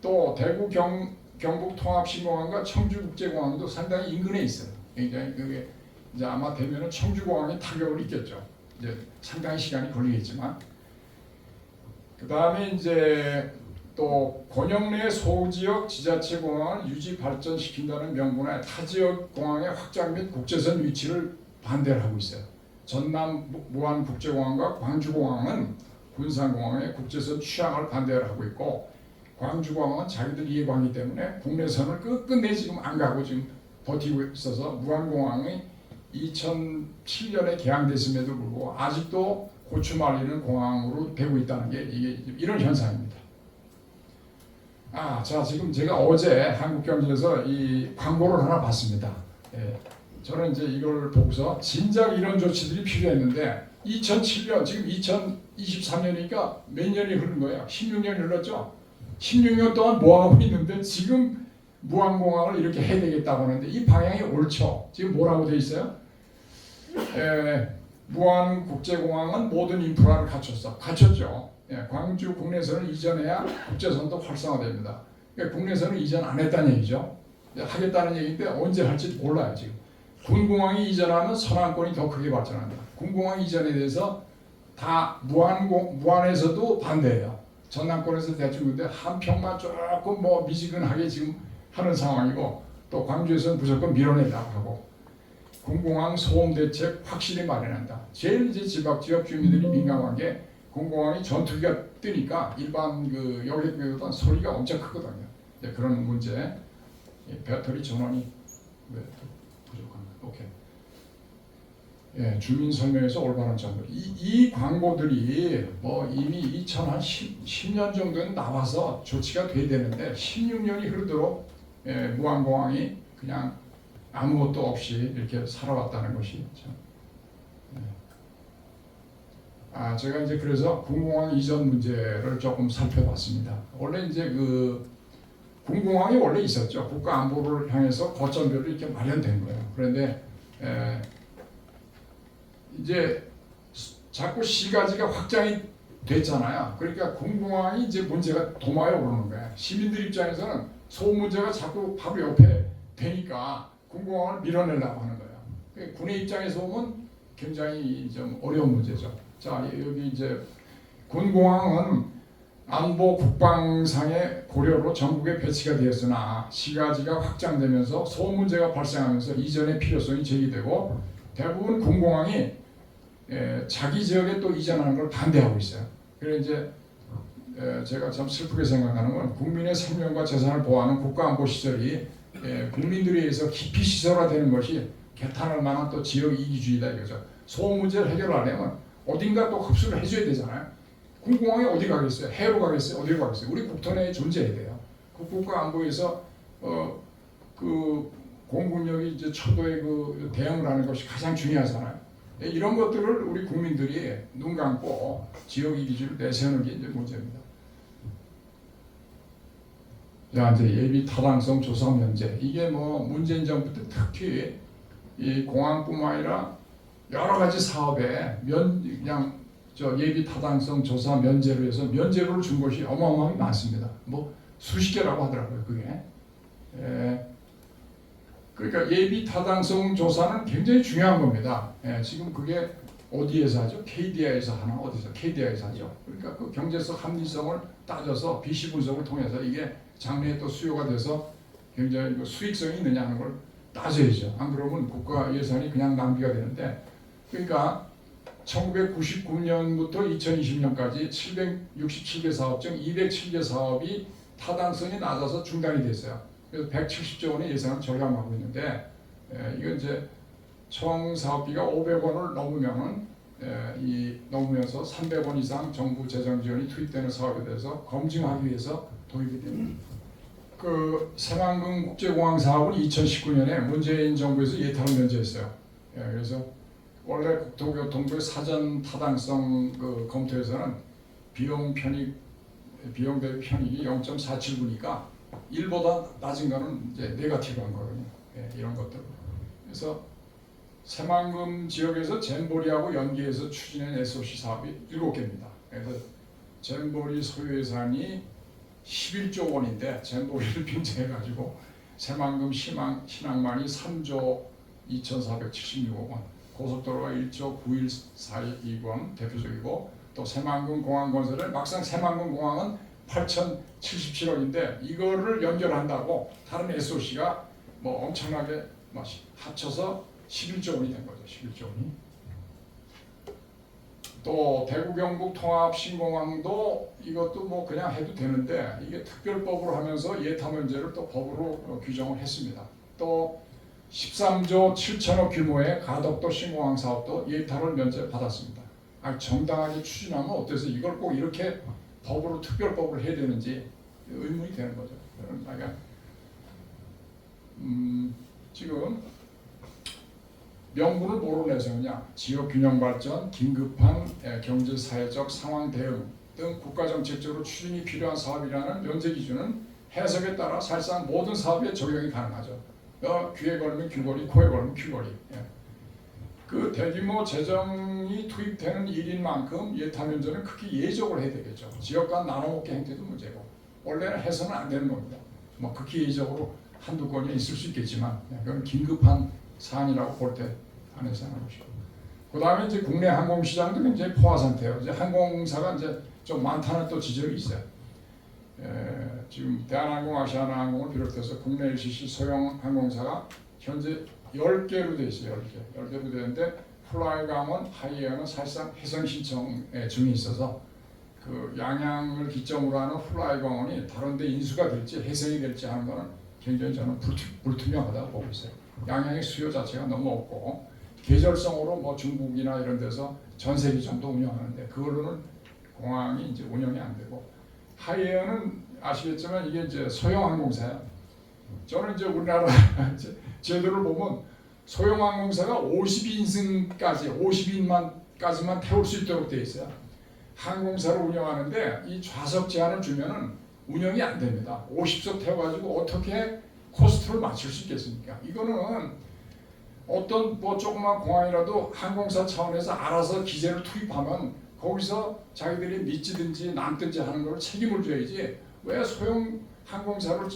또 대구 경북 통합신공항과 청주국제공항도 상당히 인근에 있어요. 굉장히 그게 이제 아마 되면은 청주공항이 타격을 입겠죠. 이제 상당히 시간이 걸리겠지만 그 다음에 이제 또 권역 내 소지역 지자체 공항을 유지 발전시킨다는 명분에 타지역 공항의 확장 및 국제선 위치를 반대를 하고 있어요. 전남 무안 국제공항과 광주공항은 군산공항의 국제선 취향을 반대를 하고 있고 광주공항은 자기들 이해관계 때문에 국내선을 끝끝내 지금 안 가고 지금 버티고 있어서 무안공항이 2007년에 개항됐음에도 불구하고 아직도 고추 말리는 공항으로 되고 있다는 게 이게 이런 현상입니다. 자 지금 제가 어제 한국경제에서 이 광고를 하나 봤습니다. 저는 이제 이걸 보고서 진작 이런 조치들이 필요했는데 2007년 지금 2023년이니까 몇 년이 흐른 거예요? 16년이 흘렀죠? 16년 동안 뭐하고 있는데 지금 무안공항을 이렇게 해야 되겠다고 하는데 이 방향이 옳죠. 지금 뭐라고 돼 있어요? 무안국제공항은 모든 인프라를 갖췄죠. 광주 국내선을 이전해야 국제선도 활성화됩니다. 그러니까 국내선을 이전 안 했다는 얘기죠. 하겠다는 얘기인데 언제 할지 몰라요 지금. 군공항이 이전하면 서남권이 더 크게 발전한다. 군공항 이전에 대해서 다 무안에서도 반대해요. 전남권에서 대충 근데 한평만 조금 뭐 미지근하게 지금 하는 상황이고 또 광주에서는 무조건 밀어내려고 하고 군공항 소음 대책 확실히 마련한다. 제일 이제 지역 주민들이 민감한 게 군공항이 전투기가 뜨니까 일반 그 여객기보다 소리가 엄청 크거든요. 그런 문제. 배터리 전원이 왜 부족한가? 오케이. 예, 주민 설명에서 올바른 정보. 이 광고들이 뭐 이미 2010년 정도는 나와서 조치가 돼야 되는데 16년이 흐르도록 무안공항이 그냥 아무것도 없이 이렇게 살아왔다는 것이 참. 제가 이제 그래서 군공항 이전 문제를 조금 살펴봤습니다. 원래 이제 그 군공항이 원래 있었죠. 국가 안보를 향해서 거점별로 이렇게 마련된 거예요. 그런데 이제 자꾸 시가지가 확장이 됐잖아요. 그러니까 군공항이 이제 문제가 도마에 오르는 거예요. 시민들 입장에서는 소음 문제가 자꾸 바로 옆에 되니까 군공항을 밀어내려고 하는 거예요. 군의 입장에서 보면 굉장히 좀 어려운 문제죠. 자, 여기 이제 군공항은 안보 국방상의 고려로 전국에 배치가 되었으나 시가지가 확장되면서 소음 문제가 발생하면서 이전의 필요성이 제기되고 대부분 군공항이 자기 지역에 또 이전하는 걸 반대하고 있어요. 그래서 이제 제가 참 슬프게 생각하는 건 국민의 생명과 재산을 보호하는 국가안보시설이 국민들에 의해서 깊이 시설화되는 것이 개탄할 만한 또 지역 이기주의다 이거죠. 소음 문제를 해결하려면 어딘가 또 흡수를 해줘야 되잖아요. 군공항이 어디 가겠어요? 해로 가겠어요? 어디로 가겠어요? 우리 국토 내에 존재해야 돼요. 그 국가안보에서 그 공군력이 이제 초도에 그 대응을 하는 것이 가장 중요하잖아요. 이런 것들을 우리 국민들이 눈 감고 지역 이기주의를 내세우는 게 이제 문제입니다. 자, 이제 예비 타당성 조사 면제. 이게 뭐 문재인 정부 때 특히 이 공항뿐만 아니라 여러 가지 사업에 그냥 예비 타당성 조사 면제로 해서 면제료를 준 것이 어마어마하게 많습니다. 뭐 수십 개라고 하더라고요, 그게. 그러니까 예비 타당성 조사는 굉장히 중요한 겁니다. 지금 그게 어디에서 하죠? KDI에서 하나? 어디서? KDI에서 하죠. 그러니까 그 경제적 합리성을 따져서 BC 분석을 통해서 이게 장래에 또 수요가 돼서 굉장히 수익성이 있느냐 하는 걸 따져야죠. 안 그러면 국가 예산이 그냥 낭비가 되는데, 그러니까 1999년부터 2020년까지 767개 사업 중 207개 사업이 타당성이 낮아서 중단이 됐어요. 그래서 170조 원의 예산을 절감하고 있는데, 이건 이제 총 사업비가 500원을 넘으면은 넘으면서 300원 이상 정부 재정 지원이 투입되는 사업에 대해서 검증하기 위해서 도입이 됩니다. 그 새만금 국제공항 사업은 2019년에 문재인 정부에서 예타를 면제했어요. 그래서 원래 국토교통부의 사전 타당성 그 검토에서는 비용 대비 편익이 0.47구니까 1보다 낮은 거는 이제 네거티브한 거거든요. 이런 것들. 그래서 새만금 지역에서 젠보리하고 연계해서 추진한 SOC 사업이 7개입니다. 그래서 젠보리 소유 예산이 11조 원인데 젠보리를 빙자해가지고 새만금 신항만이 3조 2,476억 원, 고속도로가 1조 9142억 원 대표적이고, 또 새만금 공항 건설은 막상 새만금 공항은 8,077억인데 이거를 연결한다고 다른 SOC가 뭐 엄청나게 합쳐서 11조 원이 된 거죠. 11조 원이. 또 대구 경북 통합 신공항도 이것도 뭐 그냥 해도 되는데 이게 특별법으로 하면서 예타 면제를 또 법으로 규정을 했습니다. 또 13조 7천억 규모의 가덕도 신공항 사업도 예타를 면제 받았습니다. 정당하게 추진하면 어때서 이걸 꼭 이렇게 법으로 특별법을 해야 되는지 의문이 되는 거죠. 그러니까 지금 명분을 뭐로 내세우냐? 지역 균형 발전, 긴급한 경제 사회적 상황 대응 등 국가정책적으로 추진이 필요한 사업이라는 면제 기준은 해석에 따라 사실상 모든 사업에 적용이 가능하죠. 귀에 걸면 귀걸이, 코에 걸면 귀걸이. 그 대규모 재정이 투입되는 일인 만큼 예타 면제는 크게 예적으로 해야 되겠죠. 지역 간 나눠먹기 행태도 문제고, 원래는 해서는 안 되는 겁니다. 뭐 극히 예적으로 한두 건이 있을 수 있겠지만 그건 긴급한 사안이라고 볼 때 안에서 하는 것이고, 그 다음에 이제 국내 항공시장도 굉장히 포화 상태예요. 이제 항공사가 이제 좀 많다는 또 지적이 있어요. 지금 대한항공, 아시아나항공을 비롯해서 국내 LCC 소형 항공사가 현재 10개로 되어 있어요. 10개로 되는데 플라이감은 하이에어는 사실상 해선 신청 중에 있어서 그 양양을 기점으로 하는 플라이강원이 다른 데 인수가 될지 해선이 될지 하는 거는 굉장히 저는 불투명하다고 보고 있어요. 양양의 수요 자체가 너무 없고, 계절성으로 뭐 중국이나 이런 데서 전세기 정도 운영하는데 그걸로는 공항이 이제 운영이 안 되고 하이에어는 아시겠지만 이게 이제 소형 항공사야. 저는 이제 우리나라 제도를 보면 소형 항공사가 50인승까지 50인만까지만 태울 수 있도록 돼 있어요. 항공사를 운영하는데 이 좌석 제한을 주면은 운영이 안 됩니다. 50석 태워가지고 어떻게 코스트를 맞출 수 있겠습니까? 이거는 어떤 뭐 조그만 공항이라도 항공사 차원에서 알아서 기재를 투입하면 거기서 자기들이 미치든지 남든지 하는 걸 책임을 져야지 왜 소형 항공사를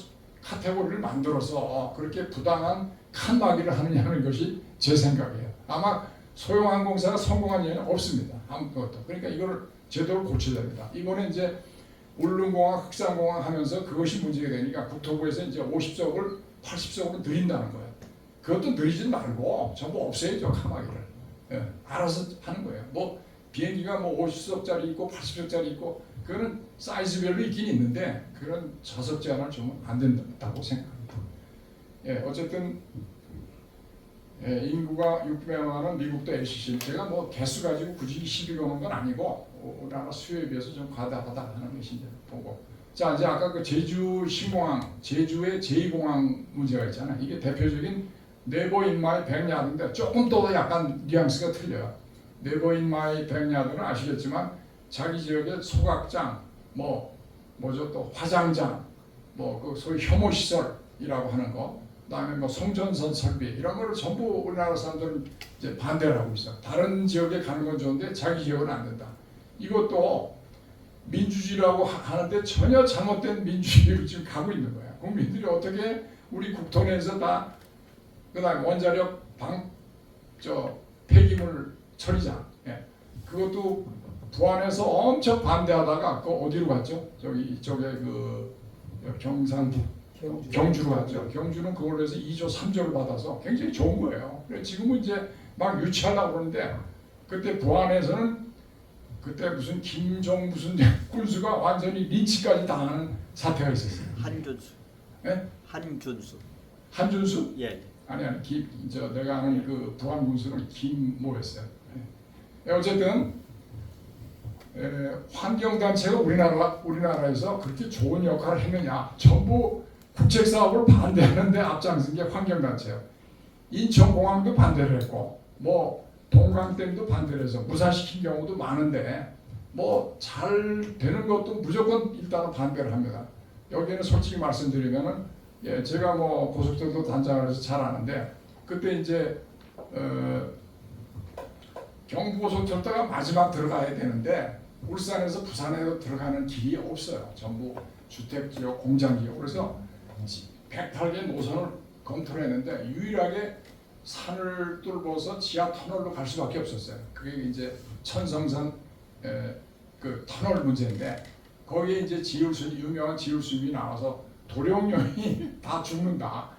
카테고리를 만들어서 그렇게 부당한 칸막이를 하느냐는 것이 제 생각이에요. 아마 소형 항공사가 성공한 예는 없습니다. 아무것도. 그러니까 이걸 제도를 고쳐야 됩니다. 이번에 이제 울릉공항, 흑산공항 하면서 그것이 문제가 되니까 국토부에서 이제 50석을 80석으로 늘린다는 거예요. 그것도 늘리지 말고 전부 없애야죠, 칸막이를. 예, 알아서 하는 거예요. 뭐 비행기가 뭐 50석짜리 있고 80석짜리 있고 그거는 사이즈별로 있긴 있는데 그런 좌석 제한을 주면 안 된다고 생각합니다. 예, 어쨌든 인구가 600만은 미국도 LCC. 제가 뭐 개수 가지고 굳이 시비 거는 건 아니고 우리나라 수요에 비해서 좀 과다하다 하는 것이 이제 보고. 자, 이제 아까 그 제주 신공항, 제주의 제2공항 문제가 있잖아요. 이게 대표적인 네버 인마이 100야드인데 조금 더 약간 뉘앙스가 틀려요. 네버 인마이 100야드는 아시겠지만 자기 지역의 소각장, 뭐죠 또 화장장, 뭐 그 소위 혐오 시설이라고 하는 거, 그다음에 뭐 송전선 설비 이런 거를 전부 우리나라 사람들은 이제 반대를 하고 있어. 다른 지역에 가는 건 좋은데 자기 지역은 안 된다. 이것도 민주주의라고 하는데 전혀 잘못된 민주주의를 지금 가고 있는 거야. 국민들이 어떻게 우리 국토 내에서 다 그다음 원자력 폐기물 처리장, 예. 그것도 부안에서 엄청 반대하다가 그 어디로 갔죠? 저기 이쪽에 그 경상북 경주로 갔죠. 경주는 그걸로 해서 2조 3조를 받아서 굉장히 좋은 거예요. 그래 지금은 이제 막 유치하려고 그러는데 그때 부안에서는 그때 무슨 김종 무슨 군수가 완전히 린치까지 당하는 사태가 있었어요. 한준수. 예? 한준수. 한준수? 예. 아니 내가 아는 그 부안 군수는 김모였어요. 예. 어쨌든 환경단체가 우리나라에서 그렇게 좋은 역할을 했느냐? 전부 국책 사업을 반대하는데 앞장선 게 환경단체예요. 인천공항도 반대를 했고, 뭐 동강댐도 반대를 해서 무산시킨 경우도 많은데, 뭐 잘 되는 것도 무조건 일단은 반대를 합니다. 여기는 솔직히 말씀드리면은, 예, 제가 뭐 고속도로 단장을 해서 잘 아는데, 그때 이제 경부고속철도가 마지막 들어가야 되는데 울산에서 부산에도 들어가는 길이 없어요. 전부 주택지역, 공장지역. 그래서 108개 노선을 검토를 했는데 유일하게 산을 뚫어서 지하 터널로 갈 수밖에 없었어요. 그게 이제 천성선 그 터널 문제인데 거기에 이제 유명한 지울수입이 나와서 도룡령이 다 죽는다.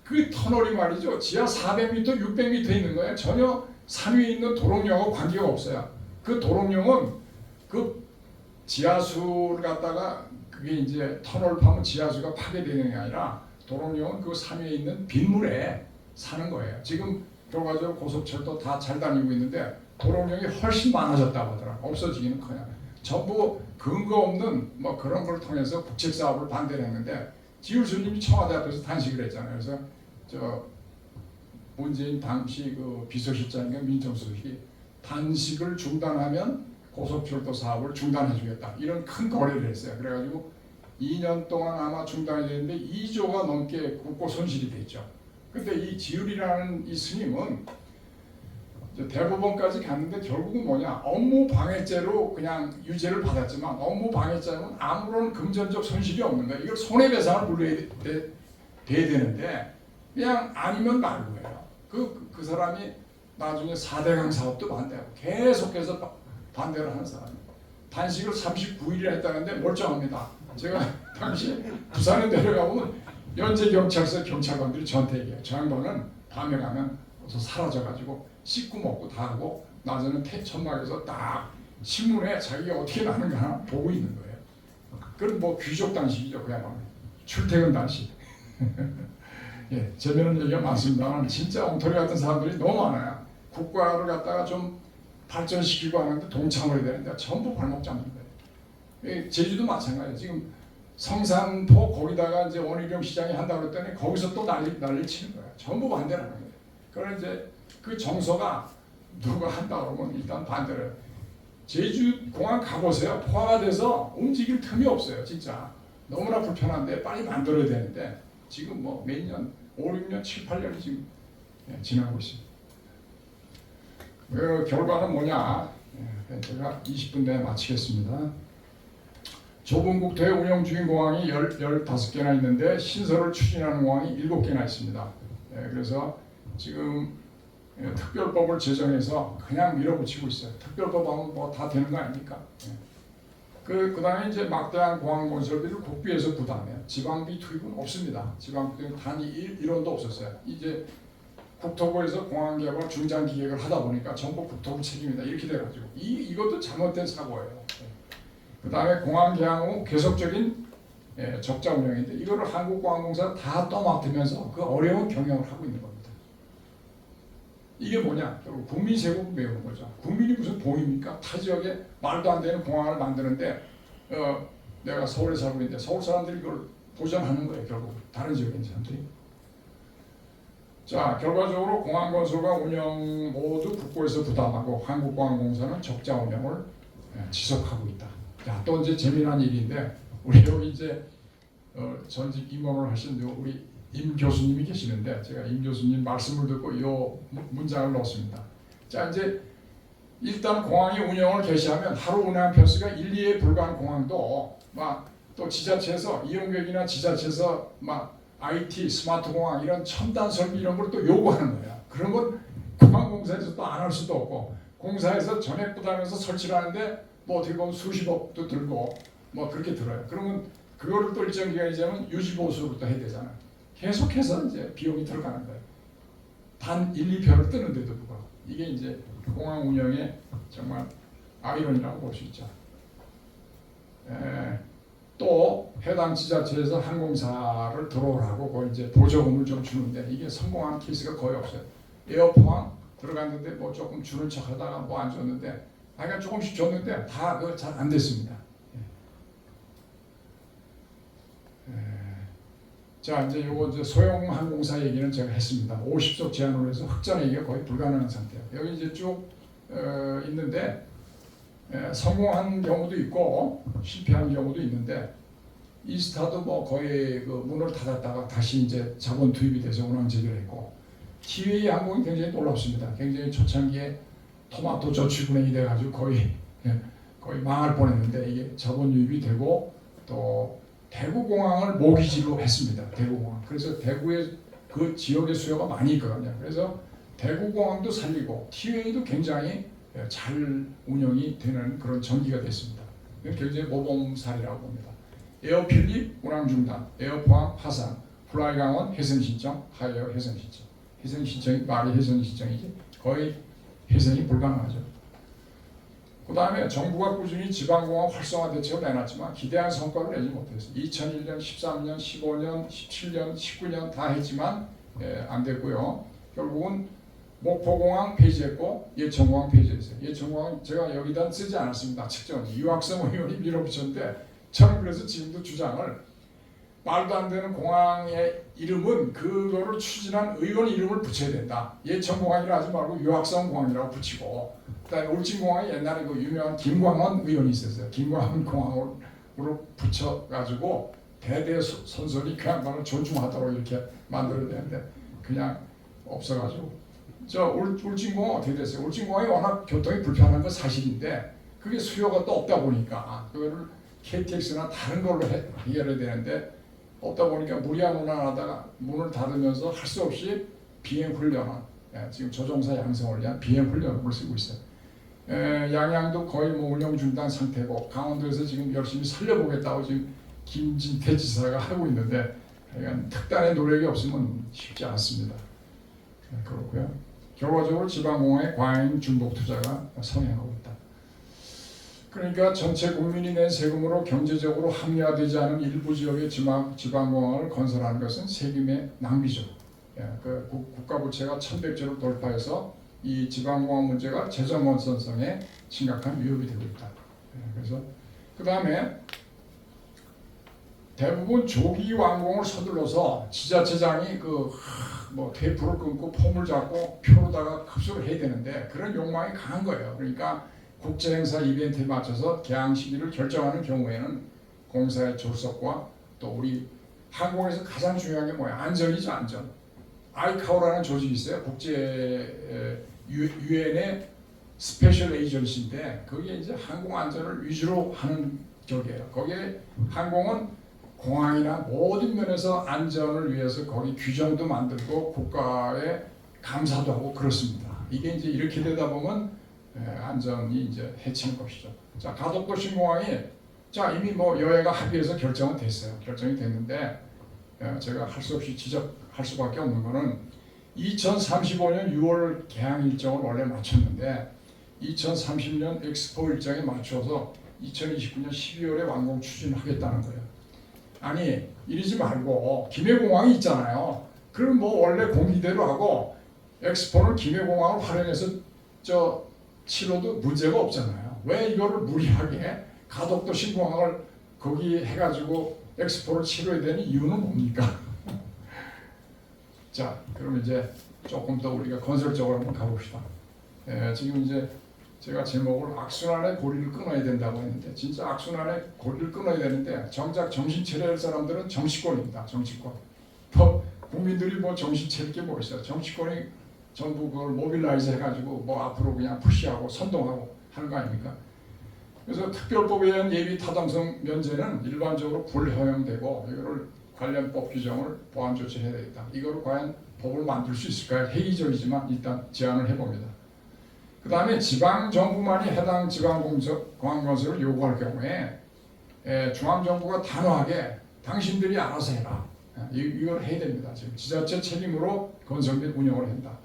그 터널이 말이죠. 지하 400m, 600m 있는 거예요. 전혀 산 위에 있는 도롱뇽하고 관계가 없어요. 그 도롱뇽은 그 지하수를 갖다가 그게 이제 터널을 파면 지하수가 파괴되는 게 아니라 도롱뇽은 그 산 위에 있는 빗물에 사는 거예요. 지금 결과적으로 고속철도 다 잘 다니고 있는데 도롱뇽이 훨씬 많아졌다고 하더라고요. 없어지기는 커녕. 전부 근거 없는 뭐 그런 걸 통해서 국책 사업을 반대를 했는데 지울수님이 청와대 앞에서 단식을 했잖아요. 그래서 문재인 당시 그 비서실장인가 민정수석이 단식을 중단하면 고속철도 사업을 중단해주겠다 이런 큰 거래를 했어요. 그래가지고 2년 동안 아마 중단이 됐는데 2조가 넘게 국고 손실이 됐죠. 근데 이 지율이라는 이 스님은 대법원까지 갔는데 결국은 뭐냐, 업무 방해죄로 그냥 유죄를 받았지만 업무 방해죄는 아무런 금전적 손실이 없는 거예요. 이걸 손해배상을 물려야 돼야 되는데 그냥 아니면 말고예요. 그 사람이 나중에 4대강 사업도 반대하고 계속해서 반대를 하는 사람이에요. 단식을 39일이나 했다는데 멀쩡합니다. 제가 당시 부산에 내려가보면 연제경찰서 경찰관들이 저한테 얘기해요. 저 양반은 밤에 가면 사라져가지고 씻고 먹고 다 하고 낮에는 천막에서 딱 신문에 자기가 어떻게 나는가 보고 있는 거예요. 그건 뭐 귀족 단식이죠. 그야말로 출퇴근 단식. 예, 재미있는 얘기가 많습니다만 진짜 엉터리 같은 사람들이 너무 많아요. 국가를 갖다가 좀 발전시키고 하는데 동참을 해야 되는데 전부 발목 잡는 거예요. 제주도 마찬가지예요. 지금 성산포 거기다가 이제 원희룡 시장이 한다고 그랬더니 거기서 또 난리 치는 거예요. 전부 반대를 하는 거예요. 그러나 이제 그 정서가 누가 한다 그러면 일단 반대를 해요. 제주 공항 가보세요. 포화가 돼서 움직일 틈이 없어요. 진짜 너무나 불편한데 빨리 만들어야 되는데 지금 뭐 몇 년, 5, 6년, 7, 8년이 지금 지나고 있습니다. 그 결과는 뭐냐? 제가 20분 내에 마치겠습니다. 좁은 국토에 운영 중인 공항이 15개나 있는데 신설을 추진하는 공항이 7개나 있습니다. 그래서 지금 특별법을 제정해서 그냥 밀어붙이고 있어요. 특별법 하면 뭐 다 되는 거 아닙니까? 그다음에 이제 막대한 공항 건설비를 국비에서 부담해요. 지방비 투입은 없습니다. 지방비 투입 단 1원도 없었어요. 이제 국토부에서 공항 개발 중장 기획을 하다 보니까 전부 국토부 책임이다 이렇게 돼가지고 이것도 잘못된 사고예요. 그다음에 공항 개항 후 계속적인 적자 운영인데 이거를 한국공항공사 다 떠맡으면서 그 어려운 경영을 하고 있는 겁니다. 이게 뭐냐? 결국 국민 세금을 메우는 거죠. 국민이 무슨 봉입니까? 타 지역에 말도 안 되는 공항을 만드는데 내가 서울에 살고 있는데 서울 사람들이 이걸 보전하는 거예요. 결국 다른 지역에 있는 사람들이. 자, 결과적으로 공항 건설과 운영 모두 국고에서 부담하고 한국공항공사는 적자 운영을 지속하고 있다. 자, 또 이제 재미난 일인데 우리 여기 이제 전직 임원을 하신 우리 임 교수님이 계시는데 제가 임 교수님 말씀을 듣고 이 문장을 넣었습니다. 자, 이제 일단 공항이 운영을 개시하면 하루 운항 편수가 1, 2에 불과한 공항도 막 또 지자체에서 이용객이나 지자체에서 막 IT, 스마트 공항 이런 첨단 설비 이런 걸 또 요구하는 거야. 그런 건 공항공사에서 또 안 할 수도 없고 공사에서 전액 부담해서 설치를 하는데 뭐 어떻게 보면 수십억도 들고 뭐 그렇게 들어요. 그러면 그거를 또 일정 기간이 지나면 유지보수를 또 해야 되잖아. 계속해서 이제 비용이 들어가는 거예요. 단 1, 2편을 뜨는데도 불구하고 이게 이제 공항 운영의 정말 아이러니라고 볼 수 있죠. 또 해당 지자체에서 항공사를 들어오라고 거의 이제 보조금을 좀 주는데 이게 성공한 케이스가 거의 없어요. 에어포항 들어갔는데 뭐 조금 주는 척하다가 뭐 안 줬는데 그러니까 조금씩 줬는데 다 그거 잘 안 됐습니다. 자, 이제 요거 이제 소형 항공사 얘기는 제가 했습니다. 50석 제한으로 해서 흑자 얘기가 거의 불가능한 상태예요. 여기 이제 쭉 있는데 성공한 경우도 있고 실패한 경우도 있는데 이스타도 뭐 거의 그 문을 닫았다가 다시 이제 자본 투입이 돼서 운항 재개를 했고 티웨이 항공이 굉장히 놀랍습니다. 굉장히 초창기에 토마토 저축은행이 돼가지고 거의 망할 뻔했는데 이게 자본 유입이 되고 또 대구공항을 모기지로 했습니다. 대구공항. 그래서 대구의 그 지역의 수요가 많이 있거든요. 그래서 대구공항도 살리고 티웨이도 굉장히 잘 운영이 되는 그런 전기가 됐습니다. 굉장히 모범 사례라고 봅니다. 에어필립 운항 중단, 에어포항 파산, 플라이강원 해상 신청, 하이에어 해상 신청. 해상 신청이 말이 해상 신청이지 거의 해상이 불가능하죠. 그 다음에 정부가 꾸준히 지방공항 활성화 대책을 내놨지만 기대한 성과를 내지 못했어요. 2001년, 13년, 15년, 17년, 19년 다 했지만 안 됐고요. 결국은 목포공항 폐지했고 예천공항 폐지했어요. 예천공항 제가 여기다 쓰지 않았습니다. 측정은 이학성 의원이 밀어붙였는데 저는 그래서 지금도 주장을 말도 안 되는 공항의 이름은 그거를 추진한 의원 이름을 붙여야 된다. 예천공항이라 하지 말고 유학성 공항이라고 붙이고 그다음에 울진공항에 옛날에 그 유명한 김광원 의원이 있었어요. 김광원 공항으로 붙여가지고 대대손손이 그 양반을 존중하도록 이렇게 만들어야 되는데 그냥 없어가지고 저 울진공항 어떻게 됐어요? 울진공항이 워낙 교통이 불편한 건 사실인데 그게 수요가 또 없다 보니까 그거를 KTX나 다른 걸로 해결해야 되는데 없다 보니까 무리한 운항하다가 문을 닫으면서 할 수 없이 비행 훈련을 지금 조종사 양성을 위한 비행 훈련을 쓰고 있어요. 양양도 거의 뭐 운영 중단 상태고 강원도에서 지금 열심히 살려보겠다고 지금 김진태 지사가 하고 있는데 특단의 노력이 없으면 쉽지 않습니다. 그렇고요. 결과적으로 지방공항의 과잉 중복 투자가 성행하고 있다. 그러니까 전체 국민이 낸 세금으로 경제적으로 합리화되지 않은 일부 지역의 지방공항을 건설하는 것은 세금의 낭비죠. 그 국가 부채가 1100조를 돌파해서 이 지방공항 문제가 재정 건설성에 심각한 위협이 되고 있다. 그래서 그 다음에 대부분 조기 완공을 서둘러서 지자체장이 뭐 테이프를 끊고 폼을 잡고 표로다가 흡수를 해야 되는데 그런 욕망이 강한 거예요. 그러니까 국제행사 이벤트에 맞춰서 개항 시기를 결정하는 경우에는 공사의 졸속과 또 우리 항공에서 가장 중요한 게 뭐야? 안전이죠, 안전. 아이카오라는 조직이 있어요. 국제 유엔의 스페셜 에이전시인데 거기에 이제 항공 안전을 위주로 하는 격이에요. 거기에 항공은 공항이나 모든 면에서 안전을 위해서 거기 규정도 만들고 국가에 감사도 하고 그렇습니다. 이게 이제 이렇게 되다 보면 안전이 이제 해치는 것이죠. 자, 가덕도 신공항이 자 이미 뭐 여야가 합의해서 결정은 됐어요. 결정이 됐는데 제가 할 수 없이 지적할 수밖에 없는 거는 2035년 6월 개항 일정을 원래 맞췄는데 2030년 엑스포 일정에 맞춰서 2029년 12월에 완공 추진하겠다는 거예요. 아니 이러지 말고 김해공항이 있잖아요. 그럼 뭐 원래 공기대로 하고 엑스포는 김해공항을 활용해서 치러도 문제가 없잖아요. 왜 이거를 무리하게 가덕도 신공항을 거기 해가지고 엑스포를 치러야 되는 이유는 뭡니까? 자, 그럼 이제 조금 더 우리가 건설적으로 한번 가봅시다. 지금 이제 제가 제목을 악순환의 고리를 끊어야 된다고 했는데 진짜 악순환의 고리를 끊어야 되는데 정작 정신 차려야 할 사람들은 정치권입니다. 정치권. 국민들이 뭐 정신 차릴 게 뭐 있어요. 정치권이 전부 그걸 모빌라이즈 해가지고 뭐 앞으로 그냥 푸시하고 선동하고 하는 거 아닙니까? 그래서 특별법에 의한 예비 타당성 면제는 일반적으로 불허용되고 이거를 관련법 규정을 보완 조치해야 되겠다. 이거를 과연 법을 만들 수 있을까요? 회의적이지만 일단 제안을 해봅니다. 그 다음에 지방정부만이 해당 지방공항 건설을 요구할 경우에 중앙정부가 단호하게 당신들이 알아서 해라. 이걸 해야 됩니다. 지금 지자체 책임으로 건설 및 운영을 한다.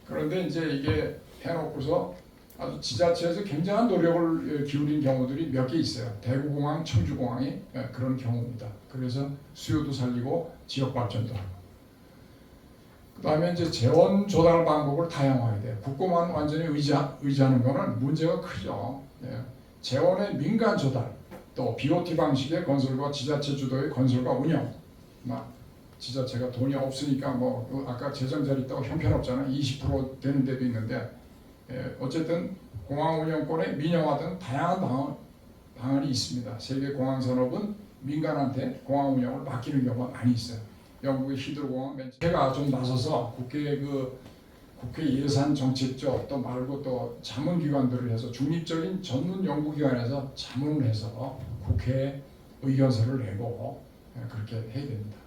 그런데 이제 이게 해놓고서 아주 지자체에서 굉장한 노력을 기울인 경우들이 몇 개 있어요. 대구공항, 청주공항이 그런 경우입니다. 그래서 수요도 살리고 지역 발전도 하고. 그 다음에 이제 재원 조달 방법을 다양화해야 돼요. 국고만 완전히 의지하는 거는 문제가 크죠. 재원의 민간 조달, 또 BOT 방식의 건설과 지자체 주도의 건설과 운영. 지자체가 돈이 없으니까 뭐 아까 재정 잘 있다고 형편없잖아요. 20% 되는 데도 있는데 어쨌든 공항 운영권의 민영화 등 다양한 방안이 있습니다. 세계 공항 산업은 민간한테 공항 운영을 맡기는 경우가 많이 있어요. 영국의 히드로공항 제가 좀 나서서 국회 예산 정책적 또 말고 또 자문기관들을 해서 중립적인 전문 연구기관에서 자문을 해서 국회에 의견서를 내고 그렇게 해야 됩니다.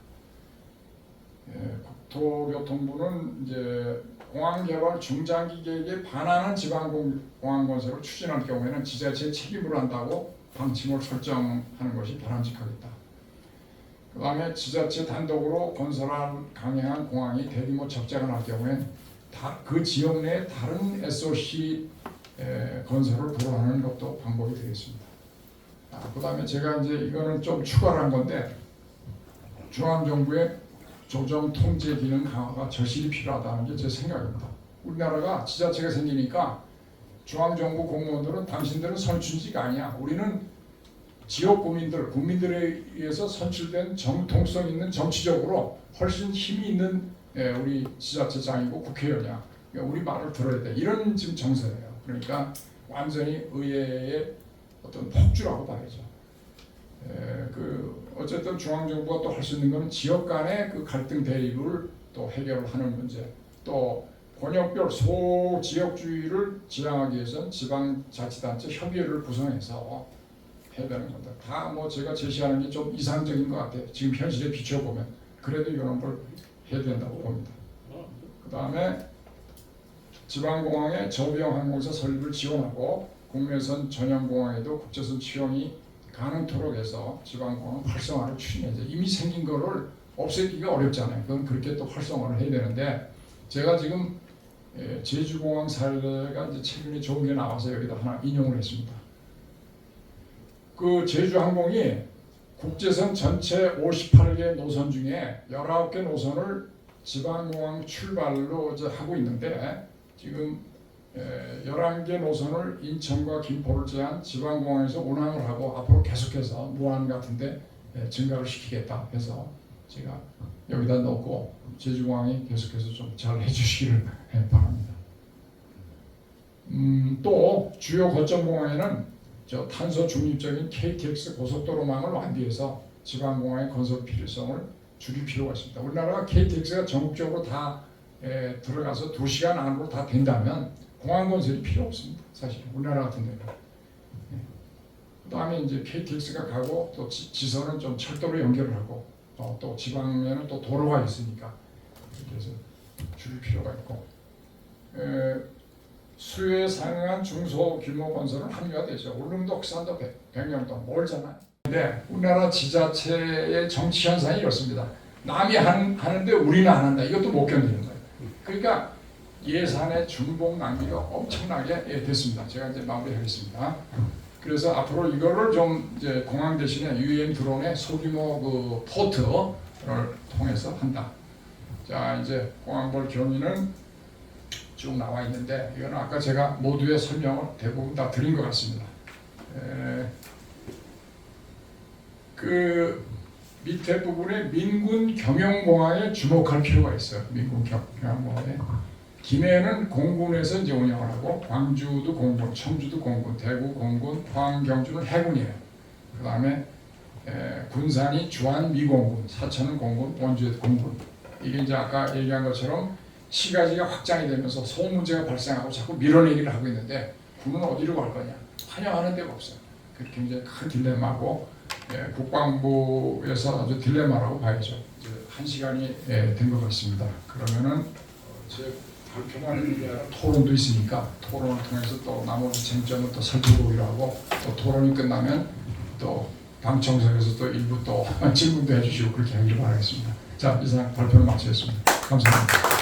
국토교통부는 이제 공항개발 중장기 계획에 반하는 지방공항 건설을 추진할 경우에는 지자체의 책임으로 한다고 방침을 설정하는 것이 바람직하겠다. 그 다음에 지자체 단독으로 건설할 강행한 공항이 대규모 적자가 날 경우엔 그 지역 내 다른 SOC 건설을 불허하는 것도 방법이 되겠습니다. 그 다음에 제가 이제 이거는 좀 추가를 한 건데 중앙정부의 조정 통제 기능 강화가 절실히 필요하다는 게 제 생각입니다. 우리나라가 지자체가 생기니까 중앙정부 공무원들은 당신들은 선출직이 아니야. 우리는 지역 국민들에 의해서 선출된 정통성 있는 정치적으로 훨씬 힘이 있는 우리 지자체장이고 국회의원이야. 그러니까 우리 말을 들어야 돼. 이런 지금 정서예요. 그러니까 완전히 의회의 어떤 폭주라고 봐야죠. 어쨌든 중앙정부가 또 할 수 있는 것은 지역 간의 그 갈등 대립을 또 해결을 하는 문제, 또 권역별 소지역주의를 지향하기 위해서는 지방자치단체 협의회를 구성해서 해야 되는 겁니다. 다 뭐 제가 제시하는 게 좀 이상적인 것 같아요. 지금 현실에 비춰보면 그래도 이런 걸 해야 된다고 봅니다. 그 다음에 지방공항의 저비용 항공사 설립을 지원하고 국내선 전용공항에도 국제선 취용이 가능토록 해서 지방공항 활성화를 추진해야죠. 이미 생긴 거를 없애기가 어렵잖아요. 그건 그렇게 또 활성화를 해야 되는데 제가 지금 제주공항 사례가 이제 최근에 좋은 게 나와서 여기다 하나 인용을 했습니다. 그 제주항공이 국제선 전체 58개 노선 중에 19개 노선을 지방공항 출발로 이제 하고 있는데 지금 11개 노선을 인천과 김포를 제한 지방공항에서 운항을 하고 앞으로 계속해서 무안 같은데 증가를 시키겠다 해서 제가 여기다 넣고 제주공항이 계속해서 좀 잘 해주시기를 바랍니다. 또 주요 거점 공항에는 저 탄소 중립적인 KTX 고속도로망을 완비해서 지방공항의 건설 필요성을 줄일 필요가 있습니다. 우리나라가 KTX가 전국적으로 다 들어가서 2시간 안으로 다 된다면 공항 건설이 필요 없습니다. 사실 우리나라 같은 데는. 그다음에 이제 KTX가 가고 또 지선은 좀 철도로 연결을 하고 또 지방에는 또 도로가 있으니까 그렇게 해서 줄일 필요가 있고 수요에 상응한 중소규모 건설은 합리화되죠. 울릉도, ok산도, 백령도 멀잖아요. 근데 우리나라 지자체의 정치 현상이 이렇습니다. 남이 하는데 우리는 안 한다. 이것도 못 견디는 거예요. 그러니까 예산의 중복 낭비가 엄청나게 됐습니다. 제가 이제 마무리하겠습니다. 그래서 앞으로 이거를 좀 이제 공항 대신에 유엔 드론의 소규모 그 포트를 통해서 한다. 자, 이제 공항벌 경위는 쭉 나와 있는데 이거는 아까 제가 모두의 설명을 대부분 다 드린 것 같습니다. 그 밑에 부분에 민군 경영공항에 주목할 필요가 있어요. 민군 경영공항에 김해는 공군에서 이제 운영을 하고 광주도 공군, 청주도 공군, 대구 공군, 포항 경주는 해군이에요. 그 다음에 군산이 주한 미공군, 사천은 공군, 원주에도 공군. 이게 이제 아까 얘기한 것처럼 시가지가 확장이 되면서 소음 문제가 발생하고 자꾸 밀어내기를 하고 있는데 군은 어디로 갈 거냐? 환영하는 데가 없어요. 그게 굉장히 큰 딜레마고 국방부에서 아주 딜레마라고 봐야죠. 이제 1시간이 된 것 같습니다. 그러면은 제 발표만 있는 게 아니라 토론도 있으니까 토론을 통해서 또 나머지 쟁점을 또 살펴보기로 하고 또 토론이 끝나면 또 방청석에서 또 일부 또 질문도 해주시고 그렇게 하기를 바라겠습니다. 자, 이상 발표를 마치겠습니다. 감사합니다.